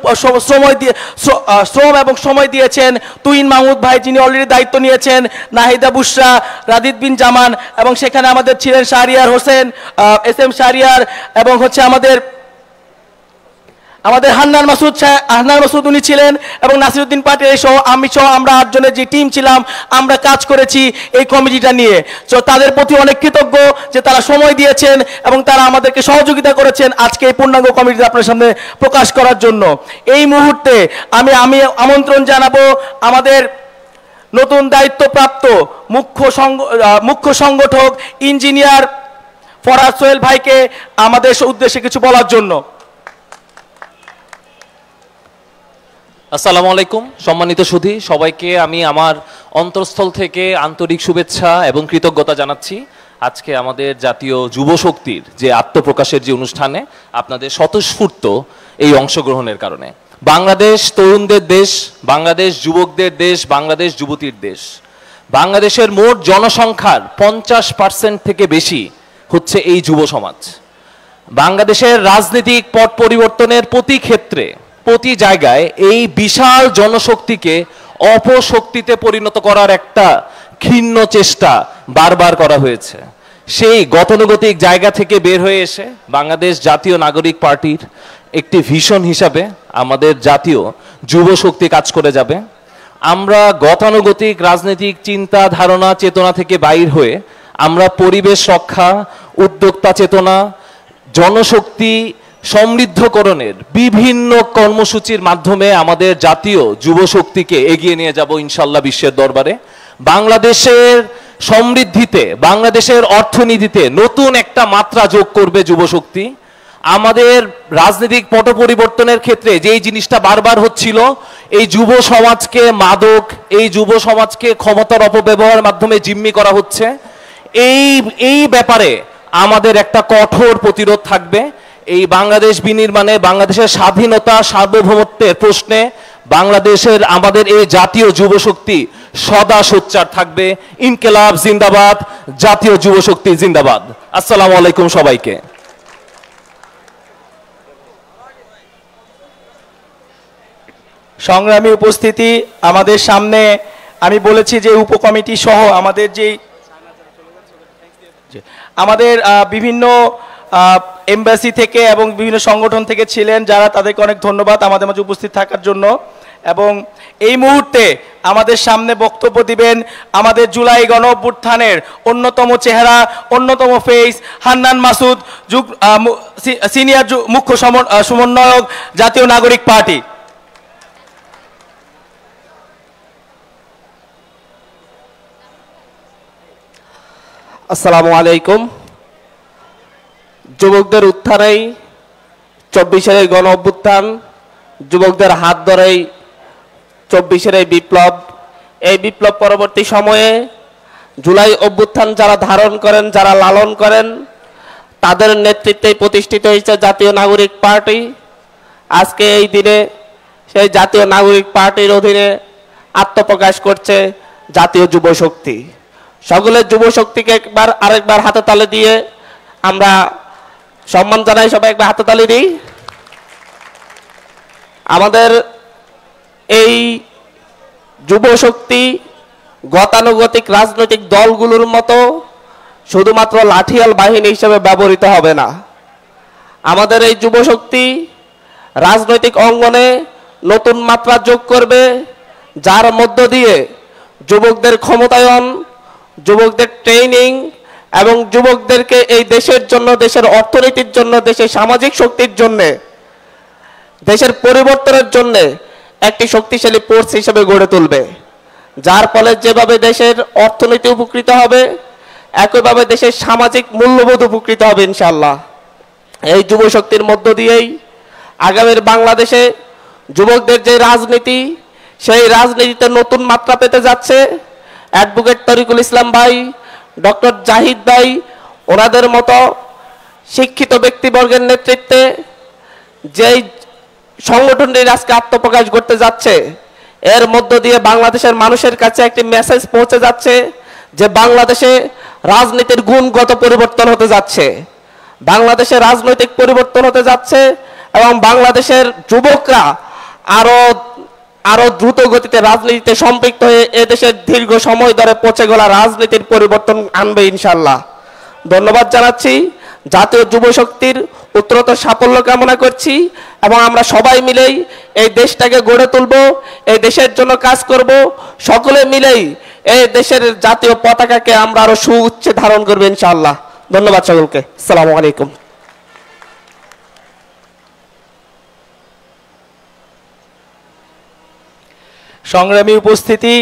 শ্রম এবং সময় দিয়েছেন। তুহিন মাহমুদ ভাই, যিনি অলরেডি দায়িত্ব নিয়েছেন, নাহিদা বুশরা, রাদিদ বিন জামান, এবং সেখানে আমাদের ছিলেন শাহরিয়ার হোসেন, SM শাহরিয়ার, এবং হচ্ছে আমাদের হান্নান মাসুদ উনি ছিলেন, এবং নাসিরউদ্দিন পাটিল সহ আমি সহ আমরা 8 জনের যে টিম ছিলাম, আমরা কাজ করেছি এই কমিটিটা নিয়ে। তো তাদের প্রতি অনেক কৃতজ্ঞ যে তারা সময় দিয়েছেন এবং তারা আমাদেরকে সহযোগিতা করেছেন আজকে এই পূর্ণাঙ্গ কমিটি আপনার সামনে প্রকাশ করার জন্য। এই মুহূর্তে আমি আমন্ত্রণ জানাবো আমাদের নতুন দায়িত্বপ্রাপ্ত মুখ্য সংগঠক ইঞ্জিনিয়ার ফরহাদ সোহেল ভাইকে আমাদের উদ্দেশ্যে কিছু বলার জন্য। আসসালামু আলাইকুম। সম্মানিত সুধী, সবাইকে আমি আমার অন্তঃস্থল থেকে আন্তরিক শুভেচ্ছা এবং কৃতজ্ঞতা জানাচ্ছি আজকে আমাদের জাতীয় যুব শক্তির যে আত্মপ্রকাশের যে অনুষ্ঠানে আপনাদের স্বতঃস্ফূর্ত এই অংশগ্রহণের কারণে। বাংলাদেশ তরুণদের দেশ, বাংলাদেশ যুবকদের দেশ, বাংলাদেশ যুবতীর দেশ। বাংলাদেশের মোট জনসংখ্যার 50% থেকে বেশি হচ্ছে এই যুব সমাজ। বাংলাদেশের রাজনৈতিক পট পরিবর্তনের প্রতি ক্ষেত্রে, প্রতি জায়গায় এই বিশাল জনশক্তিকে অপশক্তিতে পরিণত করার একটা ক্ষীণ চেষ্টা বারবার করা হয়েছে। সেই গতানুগতিক জায়গা থেকে বের হয়ে এসে বাংলাদেশ জাতীয় নাগরিক পার্টির একটি ভিশন হিসাবে আমাদের জাতীয় যুব শক্তি কাজ করে যাবে। আমরা গতানুগতিক রাজনৈতিক চিন্তা ধারণা চেতনা থেকে বাইর হয়ে আমরা পরিবেশ রক্ষা, উদ্যোক্তা চেতনা, জনশক্তি সমৃদ্ধকরণের বিভিন্ন কর্মসূচির মাধ্যমে আমাদের জাতীয় যুব শক্তিকে এগিয়ে নিয়ে যাব ইনশাল্লাহ বিশ্বের দরবারে। বাংলাদেশের সমৃদ্ধিতে, বাংলাদেশের অর্থনীতিতে নতুন একটা মাত্রা যোগ করবে যুবশক্তি। আমাদের রাজনৈতিক পট পরিবর্তনের ক্ষেত্রে যেই জিনিসটা বারবার হচ্ছিল, এই যুব সমাজকে মাদক, এই যুব সমাজকে ক্ষমতার অপব্যবহারের মাধ্যমে জিম্মি করা হচ্ছে, এই ব্যাপারে আমাদের একটা কঠোর প্রতিরোধ থাকবে। এই বাংলাদেশ বিনির্মাণে, বাংলাদেশের স্বাধীনতা সার্বভৌমত্বের প্রশ্নে বাংলাদেশের আমাদের এই জাতীয় যুবশক্তি সদা সোচ্চার থাকবে। ইনকিলাব জিন্দাবাদ, জাতীয় যুবশক্তি জিন্দাবাদ। আসসালামু আলাইকুম সবাইকে। সংগ্রামী উপস্থিতি, আমাদের সামনে আমি বলেছি যে উপকমিটি সহ আমাদের আমাদের বিভিন্ন এমবাসি থেকে এবং বিভিন্ন সংগঠন থেকে ছিলেন যারা, তাদেরকে অনেক ধন্যবাদ আমাদের মাঝে উপস্থিত থাকার জন্য। এবং এই মুহূর্তে আমাদের সামনে বক্তব্য দিবেন আমাদের জুলাই গণ অভ্যুত্থানের অন্যতম চেহারা, অন্যতম ফেস হান্নান মাসুদ, সিনিয়র মুখ্য সমন্বয়ক, জাতীয় নাগরিক পার্টি। আসসালামু আলাইকুম। যুবকদের উত্থানেই 24-এর গণ অভ্যুত্থান, যুবকদের হাত ধরেই 24-এর এই বিপ্লব। এই বিপ্লব পরবর্তী সময়ে জুলাই অভ্যুত্থান যারা ধারণ করেন, যারা লালন করেন, তাদের নেতৃত্বে প্রতিষ্ঠিত হয়েছে জাতীয় নাগরিক পার্টি। আজকে এই দিনে সেই জাতীয় নাগরিক পার্টির অধীনে আত্মপ্রকাশ করছে জাতীয় যুব শক্তি। সকলের যুব শক্তিকে আরেকবার হাতে তালি দিয়ে আমরা সম্মান জানাই। সবাই একবার হাতে তালি দিই। আমাদের এই যুব শক্তি গতানুগতিক রাজনৈতিক দলগুলোর মতো শুধুমাত্র লাঠিয়াল বাহিনী হিসেবে ব্যবহৃত হবে না। আমাদের এই যুব শক্তি রাজনৈতিক অঙ্গনে নতুন মাত্রা যোগ করবে, যার মধ্য দিয়ে যুবকদের ক্ষমতায়ন, যুবকদের ট্রেনিং এবং যুবকদেরকে এই দেশের জন্য, দেশের অর্থনীতির জন্য, দেশের সামাজিক শক্তির জন্য, দেশের পরিবর্তনের জন্য একটি শক্তিশালী ফোর্স হিসেবে গড়ে তুলবে। যার ফলে যেভাবে দেশের অর্থনীতি উপকৃত হবে, একইভাবে দেশের সামাজিক মূল্যবোধ উপকৃত হবে ইনশাআল্লাহ। এই যুব শক্তির মধ্য দিয়েই আগামীর বাংলাদেশে যুবকদের যে রাজনীতি, সেই রাজনীতিতে নতুন মাত্রা পেতে যাচ্ছে। অ্যাডভোকেট তরিকুল ইসলাম ভাই, ডক্টর জাহিদ ভাই, ওনাদের মতো শিক্ষিত ব্যক্তিবর্গের নেতৃত্বে যেই সংগঠনটি আজকে আত্মপ্রকাশ করতে যাচ্ছে, এর মধ্য দিয়ে বাংলাদেশের মানুষের কাছে একটি মেসেজ পৌঁছে যাচ্ছে যে বাংলাদেশে রাজনীতির গুণগত পরিবর্তন হতে যাচ্ছে, বাংলাদেশে রাজনৈতিক পরিবর্তন হতে যাচ্ছে এবং বাংলাদেশের যুবকরা আরো দ্রুত গতিতে রাজনীতিতে সম্পৃক্ত হয়ে এদেশের দীর্ঘ সময় ধরে পচে গলা রাজনীতির পরিবর্তন আনবে ইনশাআল্লাহ। ধন্যবাদ জানাচ্ছি। জাতীয় যুব শক্তির উত্তরোত্তর সাফল্য কামনা করছি এবং আমরা সবাই মিলেই এই দেশটাকে গড়ে তুলব, এই দেশের জন্য কাজ করব। সকলে মিলেই এই দেশের জাতীয় পতাকাকে আমরা আরো সুউচ্চে ধারণ করব ইনশাআল্লাহ। ধন্যবাদ সকলকে। আসসালামু আলাইকুম। সংগ্রামী উপস্থিতি,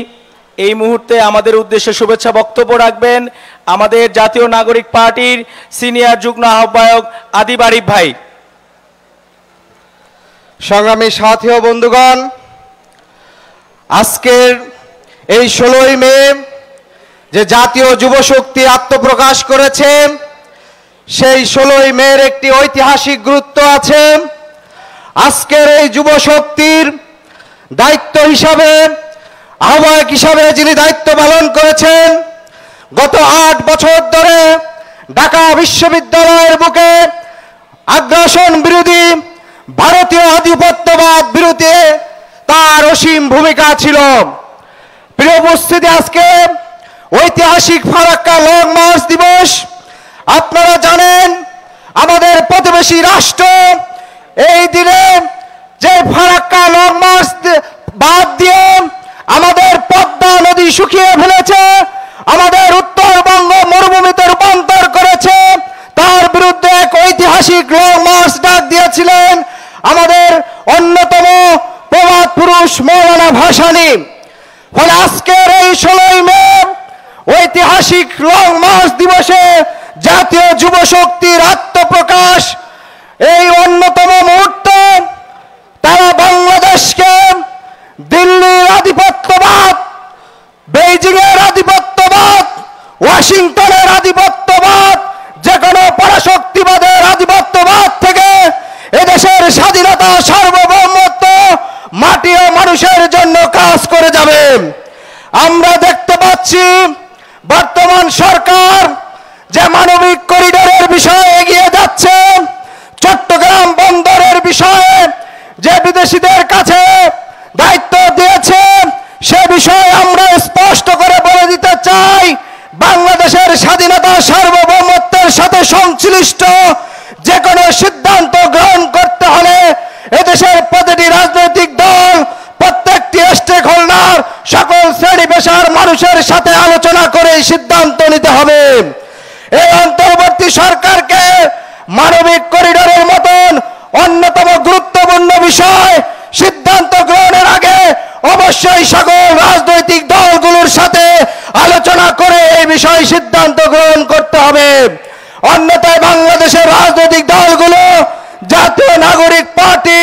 এই মুহূর্তে আমাদের উদ্দেশ্যে শুভেচ্ছা বক্তব্য রাখবেন আমাদের জাতীয় নাগরিক পার্টির সিনিয়র যুগ্ম আহ্বায়ক আদিব আরিফ ভাই। সংগ্রামী সাথী ও বন্ধুগণ, আজকের এই 16ই মে যে জাতীয় যুব শক্তি আত্মপ্রকাশ করেছে, সেই 16ই মের একটি ঐতিহাসিক গুরুত্ব আছে। আজকের এই যুব শক্তির দায়িত্ব হিসাবে, আহ্বায়ক হিসাবে যিনি দায়িত্ব পালন করেছেন, গত 8 বছর ধরে ঢাকা বিশ্ববিদ্যালয়ের বুকে আগ্রাসন বিরোধী, ভারতীয় আধিপত্যবাদ বিরোধী তার অসীম ভূমিকা ছিল। প্রিয় উপস্থিতি, আজকে ঐতিহাসিক ফারাক্কা লং মার্চ দিবস। আপনারা জানেন আমাদের প্রতিবেশী রাষ্ট্র এই দিনে যে ফারাক্কা লং মার্চ বাদ দিয়ে আমাদের পদ্মা নদী শুকিয়ে ফেলেছে, আমাদের উত্তরবঙ্গ মরুভূমিতে রূপান্তর করেছে, তার বিরুদ্ধে এক ঐতিহাসিক লং মার্চ ডাক দিয়েছিলেন আমাদের অন্যতম প্রবাদ পুরুষ মৌলানা ভাসানী। ফলে আজকের এই 16ই মে ঐতিহাসিক বার্ষিক লং মার্চ দিবসে জাতীয় যুব শক্তির আত্মপ্রকাশ, এই অন্যতম মুহূর্ত। তারা বাংলাদেশকে দিল্লির আধিপত্যবাদ, বেইজিংয়ের আধিপত্যবাদ, ওয়াশিংটনের আধিপত্যবাদ, যে কোনো পরাশক্তিবাদের আধিপত্যবাদ থেকে এদেশের স্বাধীনতা, সার্বভৌমত্ব, মাটি ও মানুষের জন্য কাজ করে যাবে। আমরা দেখতে পাচ্ছি বর্তমান সরকার যে মানবিক করিডোরের বিষয়ে এগিয়ে যাচ্ছে, চট্টগ্রাম বন্দরের বিষয়ে যে বিদেশিদের কাছে দায়িত্ব দিয়েছে, সে বিষয়ে আমরা স্পষ্ট করে বলে দিতে চাই, বাংলাদেশের স্বাধীনতা, সার্বভৌমত্বের সাথে সংশ্লিষ্ট যে কোনো সিদ্ধান্ত গ্রহণ করতে হলে এদেশের প্রতিটি রাজনৈতিক দল, প্রত্যেকটি স্টেক হোল্ডার, সকল শ্রেণী পেশার মানুষের সাথে আলোচনা করে সিদ্ধান্ত নিতে হবে। এই অন্তর্বর্তী সরকারকে মানবিক করিডোরের মতন অন্যতম গুরুত্বপূর্ণ বিষয় সিদ্ধান্ত গ্রহণের আগে অবশ্যই সকল রাজনৈতিক দলগুলোর সাথে আলোচনা করে এই বিষয়ে সিদ্ধান্ত গ্রহণ করতে হবে। অন্যথায় বাংলাদেশের রাজনৈতিক দলগুলো, জাতীয় নাগরিক পার্টি,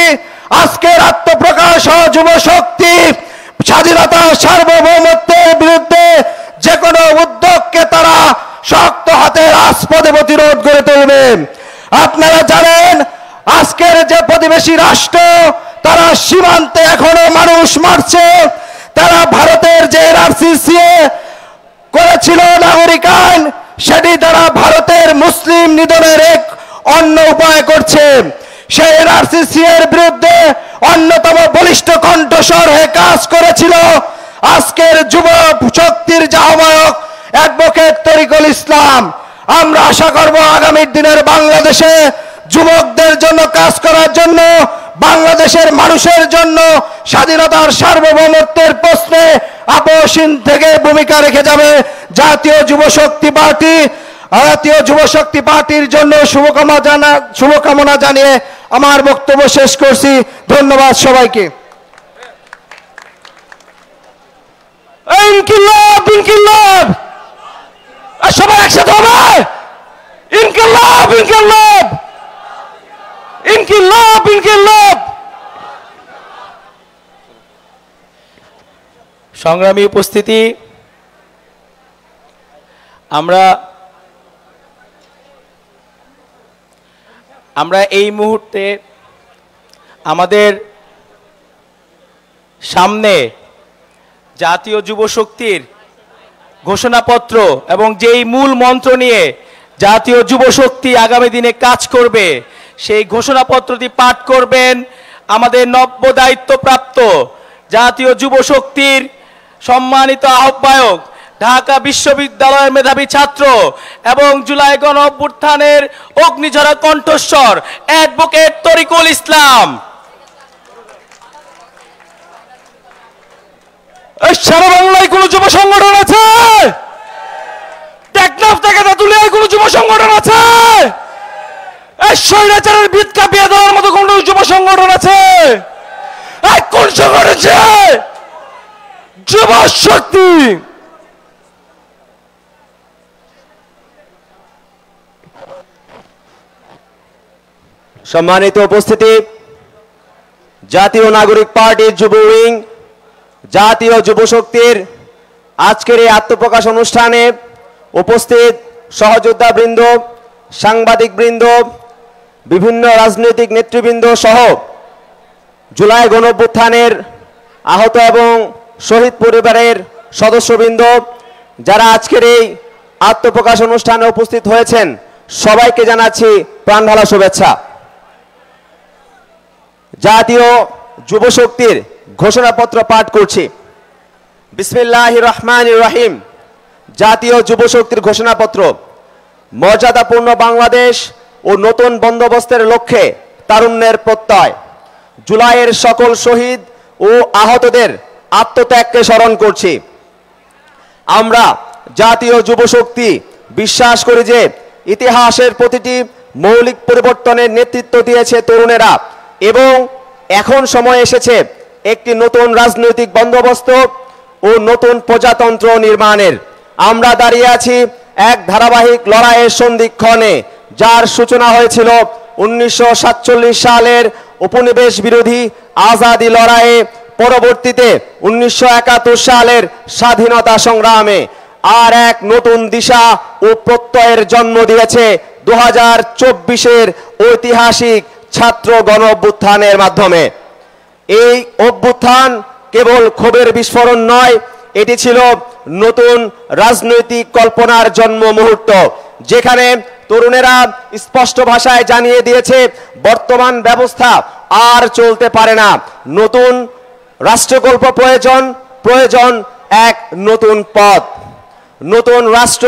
আজকের আত্মপ্রকাশ ও যুব শক্তি স্বাধীনতা, সার্বভৌমত্বের বিরুদ্ধে যে কোনো উদ্যোগকে তারা শক্ত হাতে রাজপথে প্রতিরোধ করে তুলবে। আপনারা জানেন আজকের যে প্রতিবেশী রাষ্ট্র, তারা সীমান্তে এখনো মানুষ মারছে। তারা ভারতের যে এনআরসি করেছিল নাগরিক আইন, সেটি তারা ভারতের মুসলিম নিধনের এক অন্য উপায় করছে। সেই এনআরসি এর বিরুদ্ধে অন্যতম বলিষ্ঠ কণ্ঠস্বর হয়ে কাজ করেছিল আজকের যুব শক্তির যে আহ্বায়ক অ্যাডভোকেট তরিকুল ইসলাম। আমরা আশা করব আগামী দিনের বাংলাদেশে যুবকদের জন্য কাজ করার জন্য, বাংলাদেশের মানুষের জন্য স্বাধীনতার সার্বভৌমত্বের প্রশ্নে আপোষহীন থেকে ভূমিকা রেখে যাবে জাতীয় যুব শক্তি পার্টি। জাতীয় যুব শক্তি পার্টির জন্য শুভকামনা জানিয়ে আমার বক্তব্য শেষ করছি। ধন্যবাদ সবাইকে। ইনকিলাব, ইনকিলাব, সবাই একসাথে হবে। ইনকিলাব, ইনকিলাব, ইনকিলাব, ইনকিলাব। সংগ্রামী উপস্থিতি, আমরা এই মুহূর্তে আমাদের সামনে জাতীয় যুব শক্তির ঘোষণাপত্র এবং যেই মূল মন্ত্র নিয়ে জাতীয় যুব শক্তি আগামী দিনে কাজ করবে, সেই ঘোষণাপত্রটি পাঠ করবেন আমাদের নব্য দায়িত্বপ্রাপ্ত জাতীয় যুব শক্তির সম্মানিত আহ্বায়ক, ঢাকা বিশ্ববিদ্যালয়ের মেধাবী ছাত্র এবং জুলাই গণ অভ্যুত্থানের অগ্নিঝরা কণ্ঠস্বর অ্যাডভোকেট তরিকুল ইসলাম। সারা বাংলায় কোন যুব সংগঠন আছে? টেকনাফ থেকে তেঁতুলিয়ায় কোন যুব সংগঠন আছে? এই স্বৈরাচারের ভিত কাঁপিয়ে দেওয়ার মতো কোন যুব সংগঠন আছে? কোন সংগঠন আছে? যুব শক্তি। সম্মানিত উপস্থিতি, জাতীয় নাগরিক পার্টির যুব উইং, জাতীয় যুব শক্তির আজকের এই আত্মপ্রকাশ অনুষ্ঠানে উপস্থিত সহযোদ্ধা বৃন্দ, সাংবাদিক বৃন্দ, বিভিন্ন রাজনৈতিক নেতৃবৃন্দ সহ জুলাই গণঅভ্যুত্থানের আহত এবং শহীদ পরিবারের সদস্যবৃন্দ যারা আজকের এই আত্মপ্রকাশ অনুষ্ঠানে উপস্থিত হয়েছেন, সবাইকে জানাচ্ছি প্রাণঢালা শুভেচ্ছা। জাতীয় যুব শক্তির ঘোষণাপত্র পাঠ করছি। বিসমিল্লাহির রহমানির রহিম। জাতীয় যুব শক্তির ঘোষণাপত্র। মর্যাদাপূর্ণ বাংলাদেশ ও নতুন বন্দোবস্তের লক্ষ্যে তারুণ্যের প্রত্যয়। জুলাইয়ের সকল শহীদ ও আহতদের আত্মত্যাগকে স্মরণ করছি। আমরা জাতীয় যুব শক্তি বিশ্বাস করি যে ইতিহাসের প্রতিটি মৌলিক পরিবর্তনের নেতৃত্ব দিয়েছে তরুণেরা এবং এখন সময় এসেছে একটি নতুন রাজনৈতিক বন্দোবস্ত ও নতুন প্রজাতন্ত্র নির্মাণের। আমরা দাঁড়িয়ে আছি এক ধারাবাহিক লড়াইয়ের সন্ধিক্ষণে, যার সূচনা হয়েছিল 1947 সালের উপনিবেশ বিরোধী আজাদি লড়াইয়ে, পরবর্তীতে 1971 সালের স্বাধীনতা সংগ্রামে, আর এক নতুন দিশা ও প্রত্যয়ের জন্ম দিয়েছে 2024-এর ঐতিহাসিক ছাত্র গণ অভ্যুত্থানের মাধ্যমে। এই অভ্যুত্থান কেবল ক্ষোভের বিস্ফোরণ নয়, এটি ছিল নতুন রাজনৈতিক কল্পনার জন্ম মুহূর্ত, যেখানে তরুণেরা স্পষ্ট ভাষায় জানিয়ে দিয়েছে বর্তমান ব্যবস্থা আর চলতে পারে না। নতুন রাষ্ট্রকল্প প্রয়োজন এক নতুন পথ। নতুন রাষ্ট্র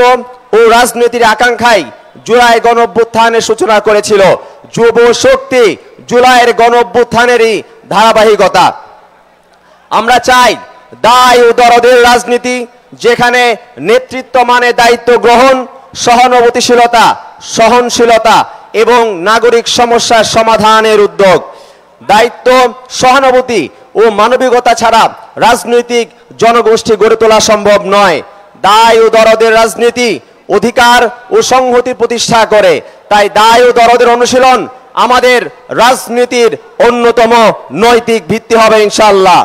ও রাজনীতির আকাঙ্ক্ষায় জুলাই গণ অভ্যুত্থানের সূচনা করেছিল। যুব শক্তি জুলাইয়ের গণ অভ্যুত্থানেরই ধারাবাহিকতা। আমরা চাই দায় ও দরদের রাজনীতি, যেখানে নেতৃত্ব মানে দায়িত্ব গ্রহণ, সহানুভূতিশীলতা, সহনশীলতা এবং নাগরিক সমস্যার সমাধানের উদ্যোগ। দায়িত্ব, সহানুভূতি ও মানবিকতা ছাড়া রাজনৈতিক জনগোষ্ঠী গড়ে তোলা সম্ভব নয়। দায় ও দরদের রাজনীতি অধিকার ও সংহতি প্রতিষ্ঠা করে। তাই দায় ও দরদের অনুশীলন আমাদের রাজনীতির অন্যতম নৈতিক ভিত্তি হবে ইনশাআল্লাহ।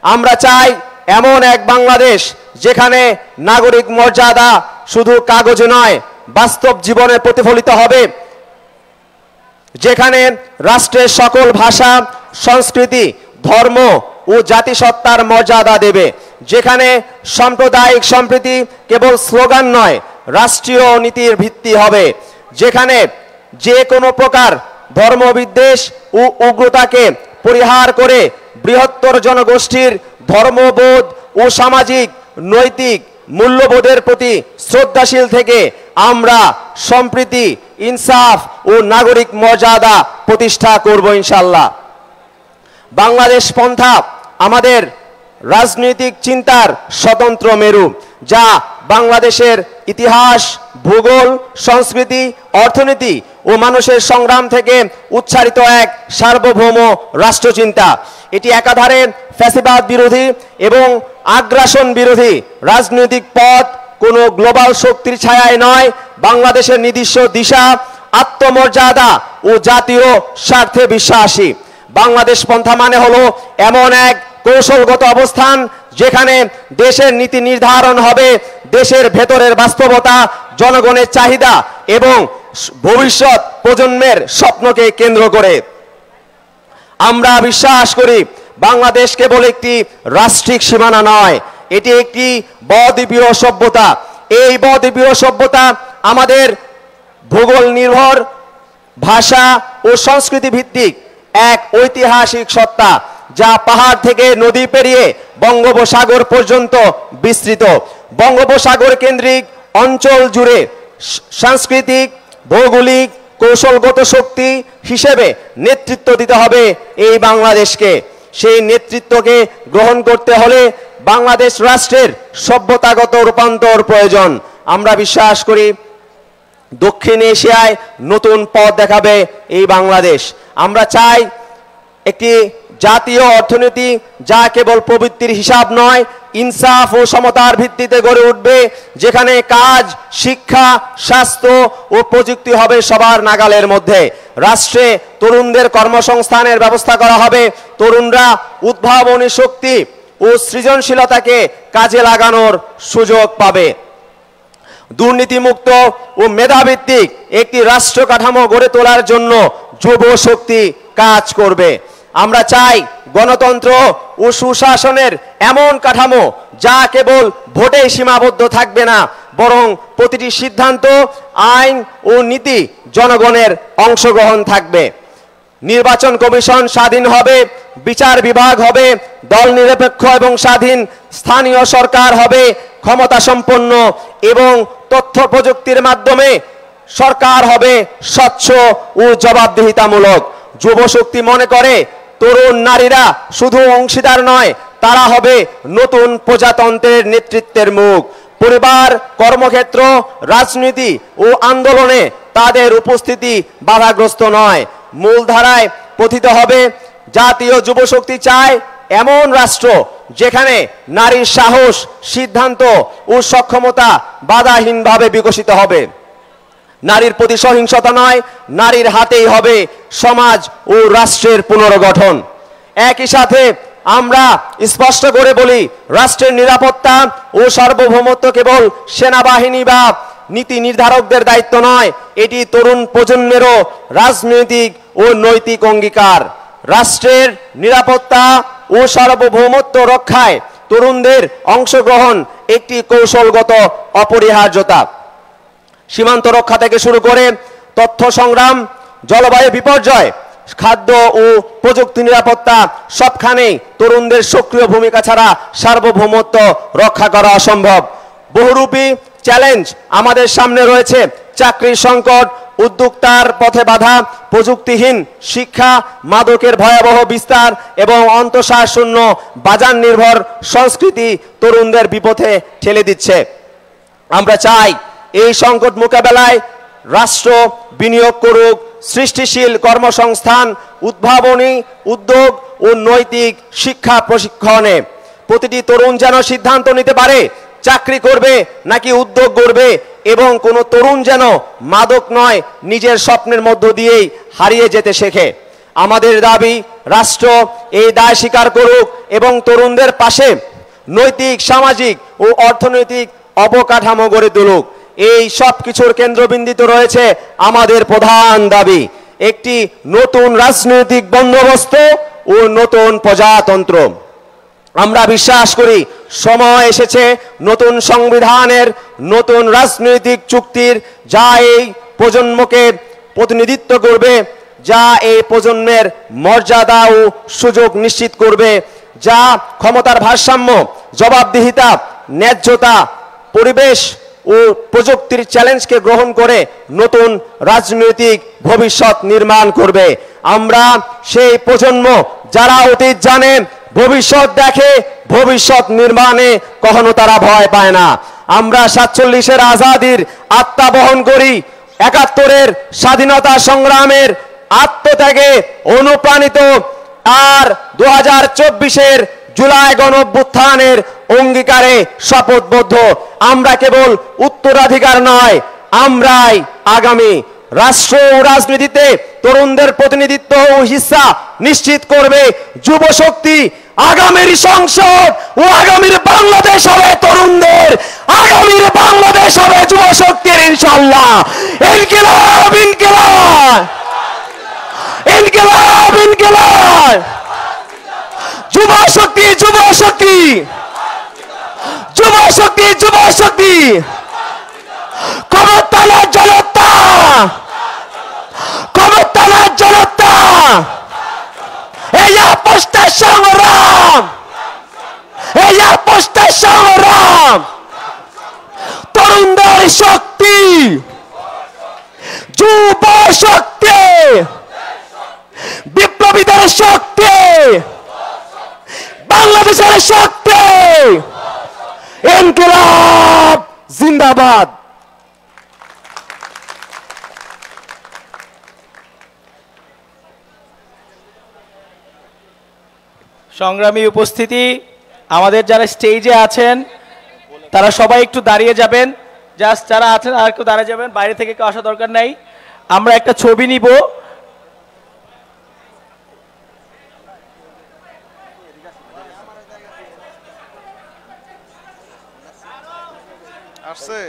আমরা চাই এমন এক বাংলাদেশ যেখানে নাগরিক মর্যাদা শুধু কাগজে নয়, বাস্তব জীবনে প্রতিফলিত হবে, যেখানে রাষ্ট্রের সকল ভাষা, সংস্কৃতি, ধর্ম ও জাতিসত্তার মর্যাদা দেবে, যেখানে সাম্প্রদায়িক সম্প্রীতি কেবল স্লোগান নয়, রাষ্ট্রীয় নীতির ভিত্তি হবে, যেখানে যে কোনো প্রকার ধর্মবিদ্বেষ ও উগ্রতাকে পরিহার করে বৃহত্তর জনগোষ্ঠীর ধর্মবোধ ও সামাজিক নৈতিক মূল্যবোধের প্রতি শ্রদ্ধাশীল থেকে আমরা সম্প্রীতি, ইনসাফ ও নাগরিক মর্যাদা প্রতিষ্ঠা করব ইনশাআল্লাহ। বাংলাদেশ পন্থা আমাদের রাজনৈতিক চিন্তার স্বতন্ত্র মেরু, যা বাংলাদেশের ইতিহাস, ভূগোল, সংস্কৃতি, অর্থনীতি ও মানুষের সংগ্রাম থেকে উচ্চারিত এক সার্বভৌম রাষ্ট্রচিন্তা। এটি একাধারে ফ্যাসিবাদ বিরোধী এবং আগ্রাসন বিরোধী রাজনৈতিক পথ, কোনো গ্লোবাল শক্তির ছায়ায় নয়, বাংলাদেশের নির্দিষ্ট দিশা, আত্মমর্যাদা ও জাতীয় স্বার্থে বিশ্বাসী। বাংলাদেশ পন্থা মানে হলো এমন এক কৌশলগত অবস্থান যেখানে দেশের নীতি নির্ধারণ হবে দেশের ভেতরের বাস্তবতা, জনগণের চাহিদা এবং ভবিষ্যৎ প্রজন্মের স্বপ্নকে কেন্দ্র করে। আমরা বিশ্বাস করি বাংলাদেশ কেবল একটি রাষ্ট্রিক সীমানা নয়, এটি একটি বহুদ্বীপীয় সভ্যতা। এই বহুদ্বীপীয় সভ্যতা আমাদের ভূগোল নির্ভর, ভাষা ও সংস্কৃতি ভিত্তিক এক ঐতিহাসিক সত্তা, যা পাহাড় থেকে নদী পেরিয়ে বঙ্গোপসাগর পর্যন্ত বিস্তৃত। বঙ্গোপসাগর কেন্দ্রিক অঞ্চল জুড়ে সাংস্কৃতিক, ভৌগোলিক, কৌশলগত শক্তি হিসেবে নেতৃত্ব দিতে হবে এই বাংলাদেশকে। সেই নেতৃত্বকে গ্রহণ করতে হলে বাংলাদেশ রাষ্ট্রের সভ্যতাগত রূপান্তর প্রয়োজন। আমরা বিশ্বাস করি দক্ষিণ এশিয়ায় নতুন পথ দেখাবে এই বাংলাদেশ। আমরা চাই একটি জাতীয় অর্থনীতি যা কেবল প্রবৃত্তির হিসাব নয়, ইনসাফ ও সমতার ভিত্তিতে গড়ে উঠবে, যেখানে কাজ, শিক্ষা, স্বাস্থ্য ও প্রযুক্তি হবে সবার নাগালের মধ্যে। রাষ্ট্রে তরুণদের কর্মসংস্থানের ব্যবস্থা করা হবে, তরুণরা উদ্ভাবনী শক্তি ও সৃজনশীলতাকে কাজে লাগানোর সুযোগ পাবে। দুর্নীতিমুক্ত ও মেধাভিত্তিক একটি রাষ্ট্র কাঠামো গড়ে তোলার জন্য যুব শক্তি কাজ করবে। আমরা চাই গণতন্ত্র ও সুশাসনের এমন কাঠামো যা কেবল ভোটে সীমাবদ্ধ থাকবে না, বরং প্রতিটি সিদ্ধান্ত, আইন ও নীতি জনগণের অংশগ্রহণ থাকবে। নির্বাচন কমিশন স্বাধীন হবে, বিচার বিভাগ হবে দল নিরপেক্ষ এবং স্বাধীন, স্থানীয় সরকার হবে ক্ষমতা সম্পন্ন এবং তথ্য প্রযুক্তির মাধ্যমে সরকার হবে স্বচ্ছ ও জবাবদিহিতামূলক। যুব শক্তি মনে করে তরুণ নারীরা শুধু অংশীদার নয়, তারা হবে নতুন প্রজাতন্ত্রের নেতৃত্বের মুখ। পরিবার, কর্মক্ষেত্র, রাজনীতি ও আন্দোলনে তাদের উপস্থিতি বাধাগ্রস্ত নয়, মূলধারায় পতিত হবে। জাতীয় যুব শক্তি চায় এমন রাষ্ট্র যেখানে নারীর সাহস, সিদ্ধান্ত ও সক্ষমতা বাধাহীনভাবে বিকশিত হবে। নারীর প্রতি সহিংসতা নয়, নারীর হাতেই হবে সমাজ ও রাষ্ট্রের পুনর্গঠন। একই সাথে আমরা স্পষ্ট করে বলি, রাষ্ট্রের নিরাপত্তা ও সার্বভৌমত্ব কেবল সেনাবাহিনী বা নীতি নির্ধারকদের দায়িত্ব নয়, এটি তরুণ প্রজন্মেরও রাজনৈতিক ও নৈতিক অঙ্গীকার। রাষ্ট্রের নিরাপত্তা ও সার্বভৌমত্ব রক্ষায় তরুণদের অংশগ্রহণ একটি কৌশলগত অপরিহার্যতা। সীমান্ত রক্ষা থেকে শুরু করে তথ্য সংগ্রাম, জলবায়ু বিপর্যয়, খাদ্য ও প্রযুক্তি নিরাপত্তা সবখানেই তরুণদের সক্রিয় ভূমিকা ছাড়া সার্বভৌমত্ব রক্ষা করা অসম্ভব। বহুরূপী চ্যালেঞ্জ আমাদের সামনে রয়েছে: চাকরির সংকট, উদ্যোক্তার পথে বাধা, প্রযুক্তিহীন শিক্ষা, মাদকের ভয়াবহ বিস্তার এবং অন্তঃসার শূন্য বাজার নির্ভর সংস্কৃতি তরুণদের বিপথে ঠেলে দিচ্ছে। আমরা চাই এই সংকট মোকাবেলায় রাষ্ট্র বিনিয়োগ করুক সৃষ্টিশীল কর্মসংস্থান, উদ্ভাবনী উদ্যোগ ও নৈতিক শিক্ষা প্রশিক্ষণে। প্রতিটি তরুণ যেন সিদ্ধান্ত নিতে পারে চাকরি করবে নাকি উদ্যোগ করবে, এবং কোনো তরুণ যেন মাদক নয়, নিজের স্বপ্নের মধ্য দিয়েই হারিয়ে যেতে শেখে। আমাদের দাবি, রাষ্ট্র এই দায় স্বীকার করুক এবং তরুণদের পাশে নৈতিক, সামাজিক ও অর্থনৈতিক অবকাঠামো গড়ে তুলুক। এই সব কিছুর কেন্দ্রবিন্দুতে রয়েছে আমাদের প্রধান দাবি, একটি নতুন রাজনৈতিক বন্দোবস্ত ও নতুন প্রজাতন্ত্র। আমরা বিশ্বাস করি সময় এসেছে নতুন সংবিধানের, নতুন রাজনৈতিক চুক্তির, যা এই প্রজন্মকে প্রতিনিধিত্ব করবে, যা এই প্রজন্মের মর্যাদা ও সুযোগ নিশ্চিত করবে, যা ক্ষমতার ভারসাম্য, জবাবদিহিতা, ন্যায্যতা, পরিবেশ ও প্রযুক্তির চ্যালেঞ্জকে গ্রহণ করে নতুন রাজনৈতিক ভবিষ্যৎ নির্মাণ করবে। আমরা সেই প্রজন্ম যারা অতীত জানে, ভবিষ্যৎ দেখে, ভবিষ্যৎ নির্মাণে কখনো তারা ভয় পায় না। আমরা ৪৭-এর আজাদির আত্মা বহন করি, ৭১-এর স্বাধীনতা সংগ্রামের আত্মত্যাগে অনুপ্রাণিত, আর ২০২৪-এর জুলাই গণঅভ্যুত্থানের অঙ্গীকারে শপথবদ্ধ। আমরা কেবল উত্তরাধিকার নয়, আমরাই আগামী। রাষ্ট্র ও রাজনীতিতে তরুণদের প্রতিনিধিত্ব ও হিস্সা নিশ্চিত করবে যুব শক্তি। আগামীর সংসদ ও আগামীর বাংলাদেশ হবে তরুণদের, আগামীর বাংলাদেশ হবে যুব শক্তির, ইনশাআল্লাহ। ইনকিলাব, ইনকিলাব, ইনকিলাব, ইনকিলাব। যুব শক্তি, যুব শক্তি, যুব শক্তি, যুব শক্তি। ক্ষমতার জনতা, ক্ষমতার জনতা, এই আপোষের সংগ্রাম, এই আপোষের সংগ্রাম। তরুণদের শক্তি, যুব শক্তি, বিপ্লবীদের শক্তি, বাংলাদেশের শক্তি। ইনকিলাব জিন্দাবাদ। সংগ্রামী উপস্থিতি, আমাদের যারা স্টেজে আছেন তারা সবাই একটু দাঁড়িয়ে যাবেন। জাস্ট যারা আছেন আর একটু দাঁড়িয়ে যাবেন, বাইরে থেকে কেউ আসা দরকার নাই। আমরা একটা ছবি নিব। আসছে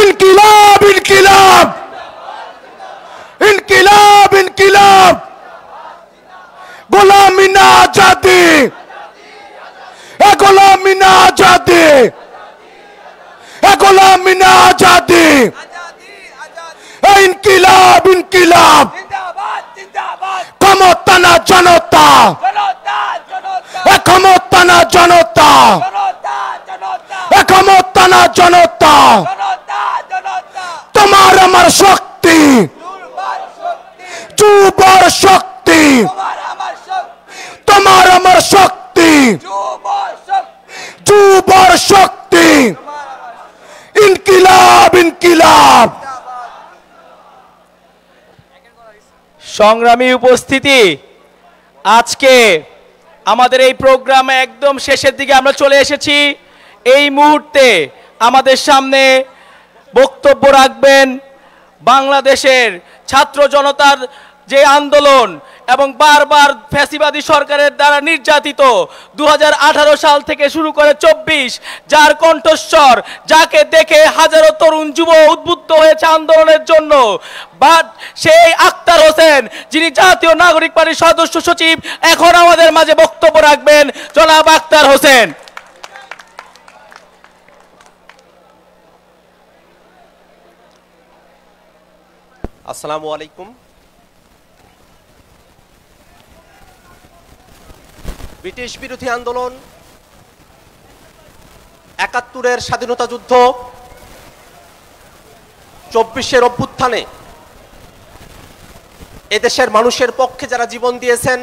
ইনকিলাব, ইনকিলাব, ইনকিলাব, ইনকিলাব। গোলামি না আজাদি, এ গোলামি না আজাদি, এ গোলামি না আজাদি। ইনকিলাব, ইনকিলাব। ক্ষমতা না জনতা, ক্ষমতা না জনতা, একমত না জনতা, তোমার আমার শক্তি, যুবর শক্তি, তোমার আমার শক্তি, যুবর শক্তি, ইনকিলাব ইনকিলাব। সংগ্রামী উপস্থিতি, আজকে আমাদের এই প্রোগ্রামে একদম শেষের দিকে আমরা চলে এসেছি। এই মুহূর্তে আমাদের সামনে বক্তব্য রাখবেন বাংলাদেশের ছাত্র জনতার যে আন্দোলন এবং বারবার ফ্যাসিবাদী সরকারের দ্বারা নির্যাতিত 2018 সাল থেকে শুরু করে 24, যার কণ্ঠস্বর, যাকে দেখে হাজারো তরুণ যুব উদ্বুদ্ধ হয়েছে আন্দোলনের জন্য, বাট সেই আক্তার হোসেন, যিনি জাতীয় নাগরিক পার্টির সদস্য সচিব, এখন আমাদের মাঝে বক্তব্য রাখবেন জনাব আক্তার হোসেন। আসসালামু আলাইকুম। ব্রিটিশ বিরোধী আন্দোলন, ৭১-এর স্বাধীনতা যুদ্ধ, ২৪-এর অভ্যুত্থানে এদেশের মানুষের পক্ষে যারা জীবন দিয়েছেন,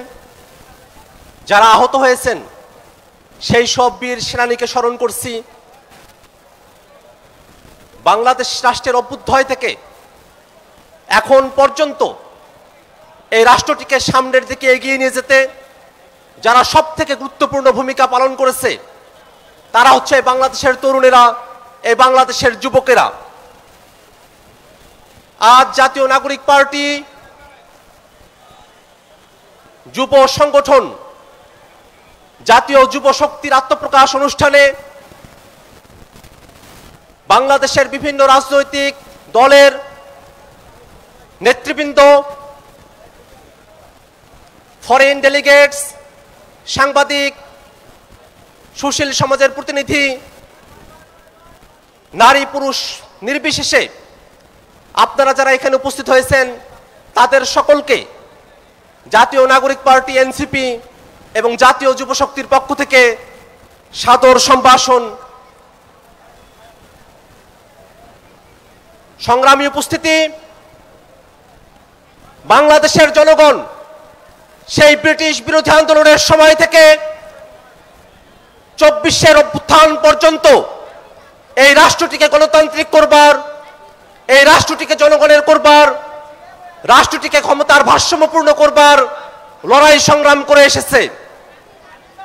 যারা আহত হয়েছেন, সেই সব বীর সেনানীকে স্মরণ করছি। বাংলাদেশ রাষ্ট্রের অভ্যুদয় থেকে এখন পর্যন্ত এই রাষ্ট্রটিকে সামনের দিকে এগিয়ে নিয়ে যেতে যারা সব থেকে গুরুত্বপূর্ণ ভূমিকা পালন করেছে, তারা হচ্ছে বাংলাদেশের তরুণেরা, এই বাংলাদেশের যুবকেরা। আজ জাতীয় নাগরিক পার্টি যুব সংগঠন জাতীয় যুব শক্তির আত্মপ্রকাশ অনুষ্ঠানে বাংলাদেশের বিভিন্ন রাজনৈতিক দলের নেতৃবৃন্দ, ফরেন ডেলিগেটস, সাংবাদিক, সুশীল সমাজের প্রতিনিধি, নারী পুরুষ নির্বিশেষে আপনারা যারা এখানে উপস্থিত হয়েছেন, তাদের সকলকে জাতীয় নাগরিক পার্টি এনসিপি এবং জাতীয় যুব শক্তির পক্ষ থেকে সাদর সম্ভাষণ। সংগ্রামী উপস্থিতি, বাংলাদেশের জনগণ সেই ব্রিটিশ বিরোধী আন্দোলনের সময় থেকে ২৪-এর অভ্যুত্থান পর্যন্ত এই রাষ্ট্রটিকে গণতান্ত্রিক করবার, এই রাষ্ট্রটিকে জনগণের করবার, রাষ্ট্রটিকে ক্ষমতার ভারসাম্যপূর্ণ করবার লড়াই সংগ্রাম করে এসেছে।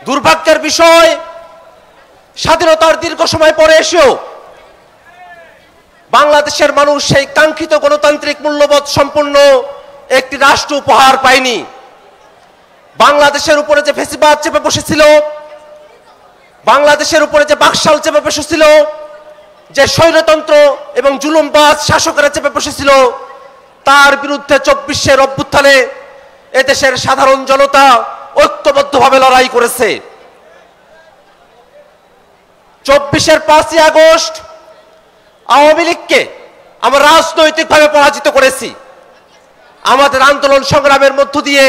দুর্ভাগ্যের বিষয়, স্বাধীনতার দীর্ঘ সময় পরে এসেও বাংলাদেশের মানুষ সেই কাঙ্ক্ষিত গণতান্ত্রিক মূল্যবোধ সম্পন্ন একটি রাষ্ট্র উপহার পায়নি। বাংলাদেশের উপরে যে ফ্যাসিবাদ চেপে বসেছিল, বাংলাদেশের উপরে যে বাকশাল চেপে বসেছিল, যে স্বৈরতন্ত্র এবং জুলুমবাজ শাসকেরা চেপে বসেছিল, তার বিরুদ্ধে ২৪-এর অভ্যুত্থানে এদেশের সাধারণ জনতা ঐক্যবদ্ধভাবে লড়াই করেছে। ২৪-এর ৫ই আগস্ট আওয়ামী লীগকে আমরা রাজনৈতিকভাবে পরাজিত করেছি। আমাদের আন্দোলন সংগ্রামের মধ্য দিয়ে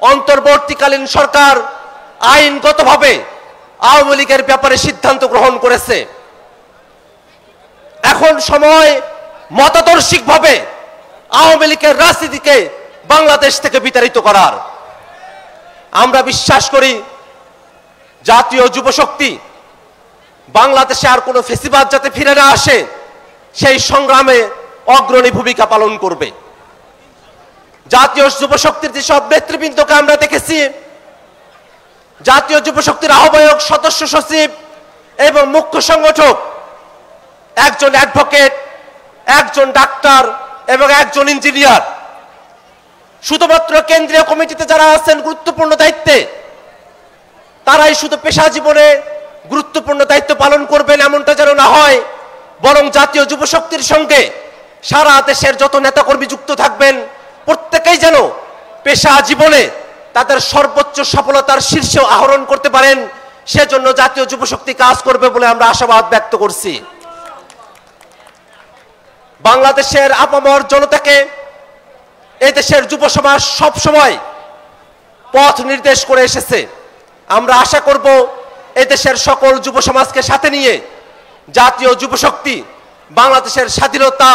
অন্তর্বর্তীকালীন সরকার আইনগতভাবে আওয়ামী লীগের ব্যাপারে সিদ্ধান্ত গ্রহণ করেছে। এখন সময় মতাদর্শিকভাবে আওয়ামী লীগের রাজনীতিকে বাংলাদেশ থেকে বিতাড়িত করার। আমরা বিশ্বাস করি জাতীয় যুব শক্তি বাংলাদেশে আর কোনো ফেসিবাদ যাতে ফিরে না আসে, সেই সংগ্রামে অগ্রণী ভূমিকা পালন করবে। জাতীয় যুব শক্তির যেসব নেতৃবৃন্দকে আমরা দেখেছি, জাতীয় যুব শক্তির আহ্বায়ক, সদস্য সচিব এবং মুখ্য সংগঠক, একজন অ্যাডভোকেট, একজন ডাক্তার এবং একজন ইঞ্জিনিয়ার। শুধুমাত্র কেন্দ্রীয় কমিটিতে যারা আছেন গুরুত্বপূর্ণ দায়িত্বে, তারাই শুধু পেশা জীবনে গুরুত্বপূর্ণ দায়িত্ব পালন করবেন এমনটা যেন না হয়, বরং জাতীয় যুব শক্তির সঙ্গে সারা দেশের যত নেতাকর্মী যুক্ত থাকবেন, প্রত্যেকেই যেন পেশা জীবনে তাদের সর্বোচ্চ সফলতার শীর্ষ আহরণ করতে পারেন, সেজন্য জাতীয় যুব শক্তি কাজ করবে বলে আমরা আশাবাদ ব্যক্ত করছি। বাংলাদেশের আপামর জনতাকে এদেশের যুব সমাজ সব সময় পথ নির্দেশ করে এসেছে। আমরা আশা করব এদেশের সকল যুব সমাজকে সাথে নিয়ে জাতীয় যুব শক্তি বাংলাদেশের স্বাধীনতা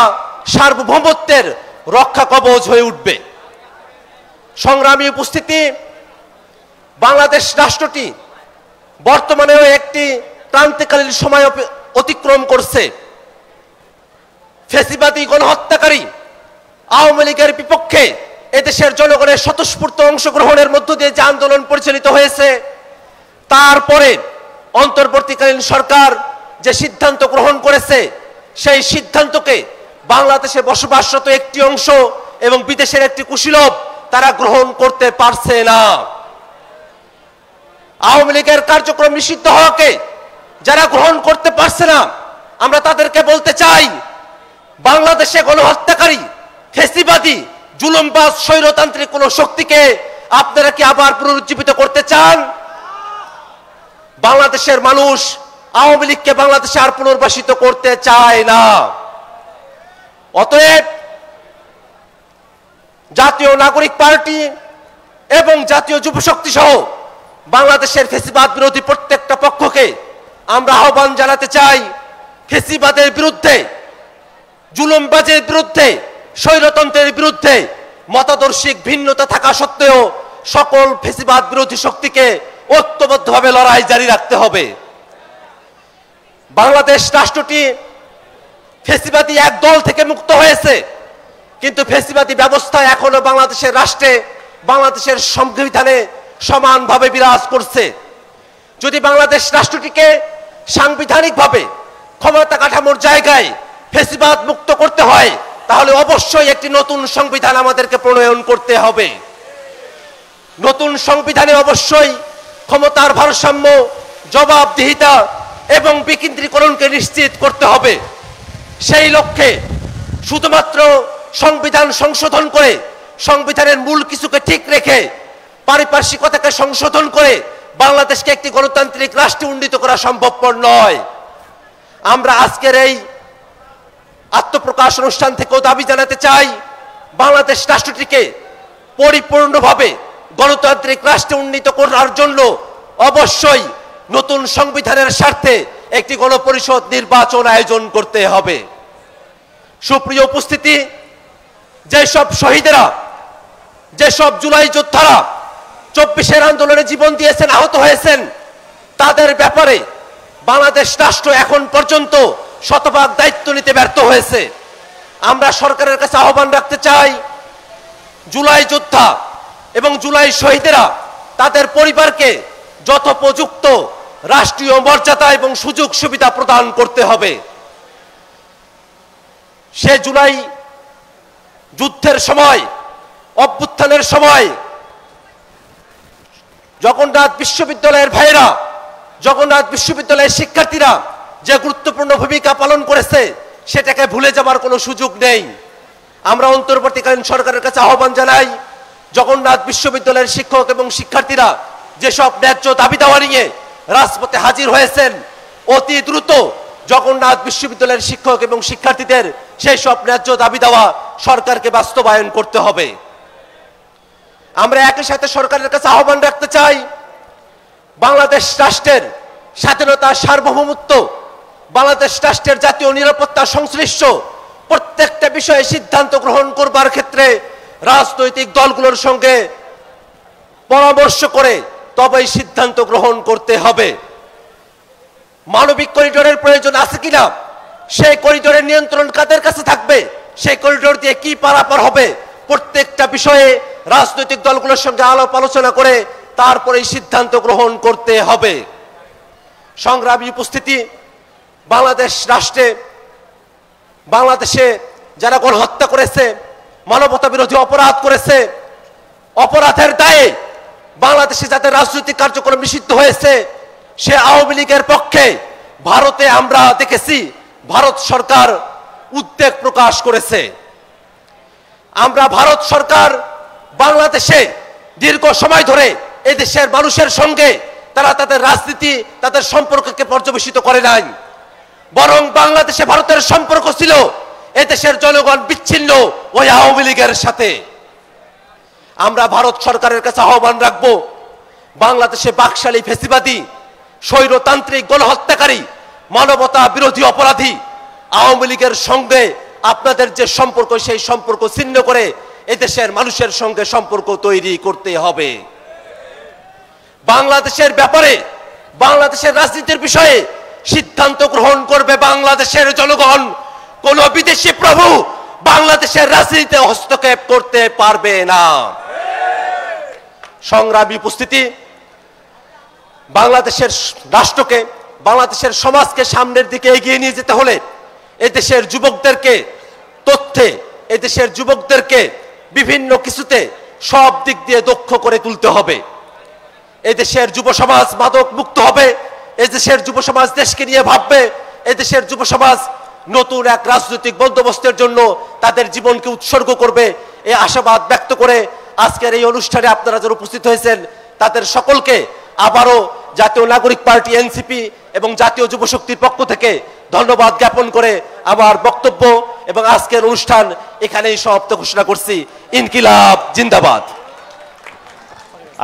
সার্বভৌমত্বের রক্ষা কবচ হয়ে উঠবে। সংগ্রামী উপস্থিতি, বাংলাদেশ রাষ্ট্রটি বর্তমানেও একটি ক্রান্তিকালীন সময় অতিক্রম করছে। ফ্যাসিবাদী গণহত্যাকারী আওয়ামী লীগের বিপক্ষে এদেশের জনগণের স্বতঃস্ফূর্ত অংশগ্রহণের মধ্য দিয়ে যে আন্দোলন পরিচালিত হয়েছে, তারপরে অন্তর্বর্তীকালীন সরকার যে সিদ্ধান্ত গ্রহণ করেছে, সেই সিদ্ধান্তকে বাংলাদেশে বসবাসরত একটি অংশ এবং বিদেশের একটি কুশীলব তারা গ্রহণ করতে পারছে না। আওয়ামী লীগের কার্যক্রম নিষিদ্ধ হওয়াকে যারা গ্রহণ করতে পারছে না, আমরা তাদেরকে বলতে চাই, বাংলাদেশে গণহত্যাকারী ফ্যাসিবাদী জুলুমবাজ স্বৈরতান্ত্রিক কোন শক্তিকে আপনারা কি আবার পুনরুজ্জীবিত করতে চান? বাংলাদেশের মানুষ আওয়ামী লীগকে বাংলাদেশে আর পুনর্বাসিত করতে চায় না। অতএব জাতীয় নাগরিক পার্টি এবং জাতীয় যুব শক্তি সহ বাংলাদেশের ফ্যাসিবাদ বিরোধী প্রত্যেকটা পক্ষকে আমরা আহ্বান জানাতে চাই, ফ্যাসিবাদের বিরুদ্ধে, জুলুমবাজের বিরুদ্ধে, স্বৈরতন্ত্রের বিরুদ্ধে মতাদর্শিক ভিন্নতা থাকা সত্ত্বেও সকল ফ্যাসিবাদ বিরোধী শক্তিকে ঐক্যবদ্ধভাবে লড়াই জারি রাখতে হবে। বাংলাদেশ রাষ্ট্রটি ফ্যাসিবাদী এক দল থেকে মুক্ত হয়েছে, কিন্তু ফ্যাসিবাদী ব্যবস্থা এখনো বাংলাদেশের রাষ্ট্রে, বাংলাদেশের সংবিধানে সমানভাবে বিরাজ করছে। যদি বাংলাদেশ রাষ্ট্রটিকে সাংবিধানিকভাবে ক্ষমতা কাঠামোর জায়গায় ফ্যাসিবাদ মুক্ত করতে হয়, তাহলে অবশ্যই একটি নতুন সংবিধান আমাদেরকে প্রণয়ন করতে হবে। নতুন সংবিধানে অবশ্যই ক্ষমতার ভারসাম্য, জবাবদিহিতা এবং বিকেন্দ্রীকরণকে নিশ্চিত করতে হবে। সেই লক্ষ্যে শুধুমাত্র সংবিধান সংশোধন করে, সংবিধানের মূল কিছুকে ঠিক রেখে, পারিপার্শ্বিকতাকে সংশোধন করে বাংলাদেশকে একটি গণতান্ত্রিক রাষ্ট্রে উন্নীত করা সম্ভবপর নয়। আমরা আজকের এই আত্মপ্রকাশ অনুষ্ঠান থেকেও দাবি জানাতে চাই, বাংলাদেশ রাষ্ট্রটিকে পরিপূর্ণভাবে গণতান্ত্রিক রাষ্ট্রে উন্নীত করার জন্য অবশ্যই নতুন সংবিধানের স্বার্থে একটি গণপরিষদ নির্বাচন আয়োজন করতে হবে। সুপ্রিয় উপস্থিতি, যেসব শহীদেরা, যেসব জুলাই যোদ্ধারা 24-এর আন্দোলনে জীবন দিয়েছেন, আহত হয়েছেন, তাদের ব্যাপারে বাংলাদেশ রাষ্ট্র এখন পর্যন্ত শতভাগ দায়িত্ব নিতে ব্যর্থ হয়েছে। আমরা সরকারের কাছে আহ্বান রাখতে চাই, জুলাই যোদ্ধা এবং জুলাই শহীদেরা, তাদের পরিবারকে যথোপযুক্ত রাষ্ট্রীয় মর্যাদা এবং সুযোগ সুবিধা প্রদান করতে হবে। সে জুলাই যুদ্ধের সময়, অভ্যুত্থানের সময় জগন্নাথ বিশ্ববিদ্যালয়ের ভাইয়েরা, জগন্নাথ বিশ্ববিদ্যালয়ের শিক্ষার্থীরা যে গুরুত্বপূর্ণ ভূমিকা পালন করেছে, সেটাকে ভুলে যাবার কোনো সুযোগ নেই। আমরা অন্তর্বর্তীকালীন সরকারের কাছে আহ্বান জানাই, জগন্নাথ বিশ্ববিদ্যালয়ের শিক্ষক এবং শিক্ষার্থীরা যেসব ন্যায্য দাবি দাওয়া নিয়ে রাজপথে হাজির হয়েছেন, অতি দ্রুত জগন্নাথ বিশ্ববিদ্যালয়ের শিক্ষক এবং শিক্ষার্থীদের সেই সব ন্যায্য দাবি দেওয়া সরকারকে বাস্তবায়ন করতে হবে। আমরা একই সাথে সরকারের কাছে আহ্বান রাখতে চাই, বাংলাদেশ রাষ্ট্রের স্বাধীনতা, সার্বভৌমত্ব, বাংলাদেশ রাষ্ট্রের জাতীয় নিরাপত্তা সংশ্লিষ্ট প্রত্যেকটা বিষয়ে সিদ্ধান্ত গ্রহণ করবার ক্ষেত্রে রাজনৈতিক দলগুলোর সঙ্গে পরামর্শ করে তবেই সিদ্ধান্ত গ্রহণ করতে হবে। মানবিক করিডোরের প্রয়োজন আছে কিনা, সেই করিডোরের নিয়ন্ত্রণ কাদের কাছে থাকবে, সেই করিডোর দিয়ে কি পারাপার হবে, প্রত্যেকটা বিষয়ে রাজনৈতিক দলগুলোর সঙ্গে আলাপ আলোচনা করে তারপরে সিদ্ধান্ত গ্রহণ করতে হবে। সংগ্রামী উপস্থিতি, বাংলাদেশ রাষ্ট্রে, বাংলাদেশে যারা গণহত্যা করেছে, মানবতা বিরোধী অপরাধ করেছে, অপরাধের দায়ে বাংলাদেশে যাদের রাজনৈতিক কার্যক্রম নিষিদ্ধ হয়েছে, সে আওয়ামী লীগের পক্ষে ভারতে আমরা দেখেছি ভারত সরকার উদ্বেগ প্রকাশ করেছে। আমরা ভারত সরকার বাংলাদেশে দীর্ঘ সময় ধরে এদেশের মানুষের সঙ্গে তারা তাদের রাজনীতি, তাদের সম্পর্ককে পর্যবেসিত করে নাই, বরং বাংলাদেশে ভারতের সম্পর্ক ছিল এদেশের জনগণ বিচ্ছিন্ন ওই আওয়ামী লীগের সাথে। আমরা ভারত সরকারের কাছে আহ্বান রাখবো, বাংলাদেশে বাকশালী ফেসিবাদী স্বৈরতান্ত্রিক গণহত্যাকারী মানবতা বিরোধী অপরাধী আওয়ামী লীগের সঙ্গে আপনাদের যে সম্পর্ক সেই সম্পর্ক ছিন্ন করে এদেশের মানুষের সঙ্গে সম্পর্ক তৈরি করতে হবে। বাংলাদেশের ব্যাপারে বাংলাদেশের রাজনীতির বিষয়ে সিদ্ধান্ত গ্রহণ করবে বাংলাদেশের জনগণ। কোন বিদেশি প্রভু বাংলাদেশের রাজনীতিতে হস্তক্ষেপ করতে পারবে না। সংগ্রামী উপস্থিতি, বাংলাদেশের রাষ্ট্রকে বাংলাদেশের সমাজকে সামনের দিকে এগিয়ে নিয়ে যেতে হলে এদেশের যুবকদেরকে তথ্যে এদেশের যুবকদেরকে বিভিন্ন কিছুতে সব দিক দিয়ে দক্ষ করে তুলতে হবে। এদেশের যুব সমাজ মাদক মুক্ত হবে, এদেশের যুব সমাজ দেশকে নিয়ে ভাববে, এদেশের যুব সমাজ নতুন এক রাজনৈতিক বন্দোবস্তের জন্য তাদের জীবনকে উৎসর্গ করবে এই আশাবাদ ব্যক্ত করে আজকের এই অনুষ্ঠানে আপনারা যারা উপস্থিত হয়েছেন তাদের সকলকে আবারও জাতীয় নাগরিক পার্টি এনসিপি এবং জাতীয় যুব শক্তির পক্ষ থেকে ধন্যবাদ জ্ঞাপন করে আমার বক্তব্য এবং আজকের অনুষ্ঠান এখানেই সমাপ্ত ঘোষণা করছি। ইনকিলাব জিন্দাবাদ।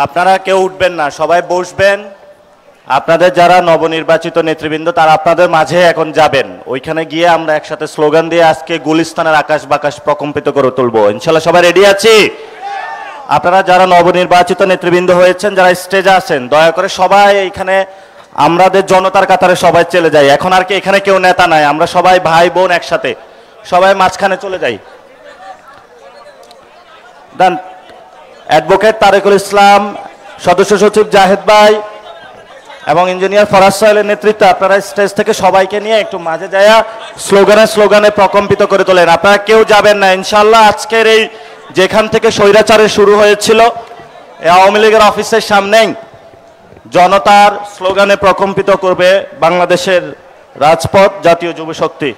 আপনারা কেউ উঠবেন না, সবাই বসবেন। আপনাদের যারা নবনির্বাচিত নেতৃবৃন্দ তারা আপনাদের মাঝে এখন যাবেন, ওইখানে গিয়ে আমরা একসাথে স্লোগান দিয়ে আজকে গুলিস্তানের আকাশ বাকাশ প্রকম্পিত করে তুলবো। ইনশাল্লাহ সবাই রেডি আছি? আপনারা যারা নবনির্বাচিত নেতৃবৃন্দ হয়েছেন, যারা স্টেজে আছেন, দয়া করে সবাই এইখানে আমাদের জনতার কাতারে সবাই চলে যাই। এখন আর কি এখানে কেউ নেতা নাই, আমরা সবাই ভাই বোন একসাথে, সবাই মাঝখানে চলে যাই। ডান। অ্যাডভোকেট তারেকুল ইসলাম, সদস্য সচিব জাহেদ ভাই এবং ইঞ্জিনিয়ার ফরাজ সোহেলের নেতৃত্বে আপনারা স্টেজ থেকে সবাইকে নিয়ে একটু মাঝে যায়া স্লোগানে প্রকম্পিত করে তোলেন। আপনারা কেউ যাবেন না ইনশাল্লাহ। আজকের এই যেখান থেকে স্বৈরাচারের শুরু হয়েছিল আওয়ামী লীগের অফিসের সামনেই জনতার স্লোগানে প্রকম্পিত করবে বাংলাদেশের রাজপথ জাতীয় যুব শক্তি।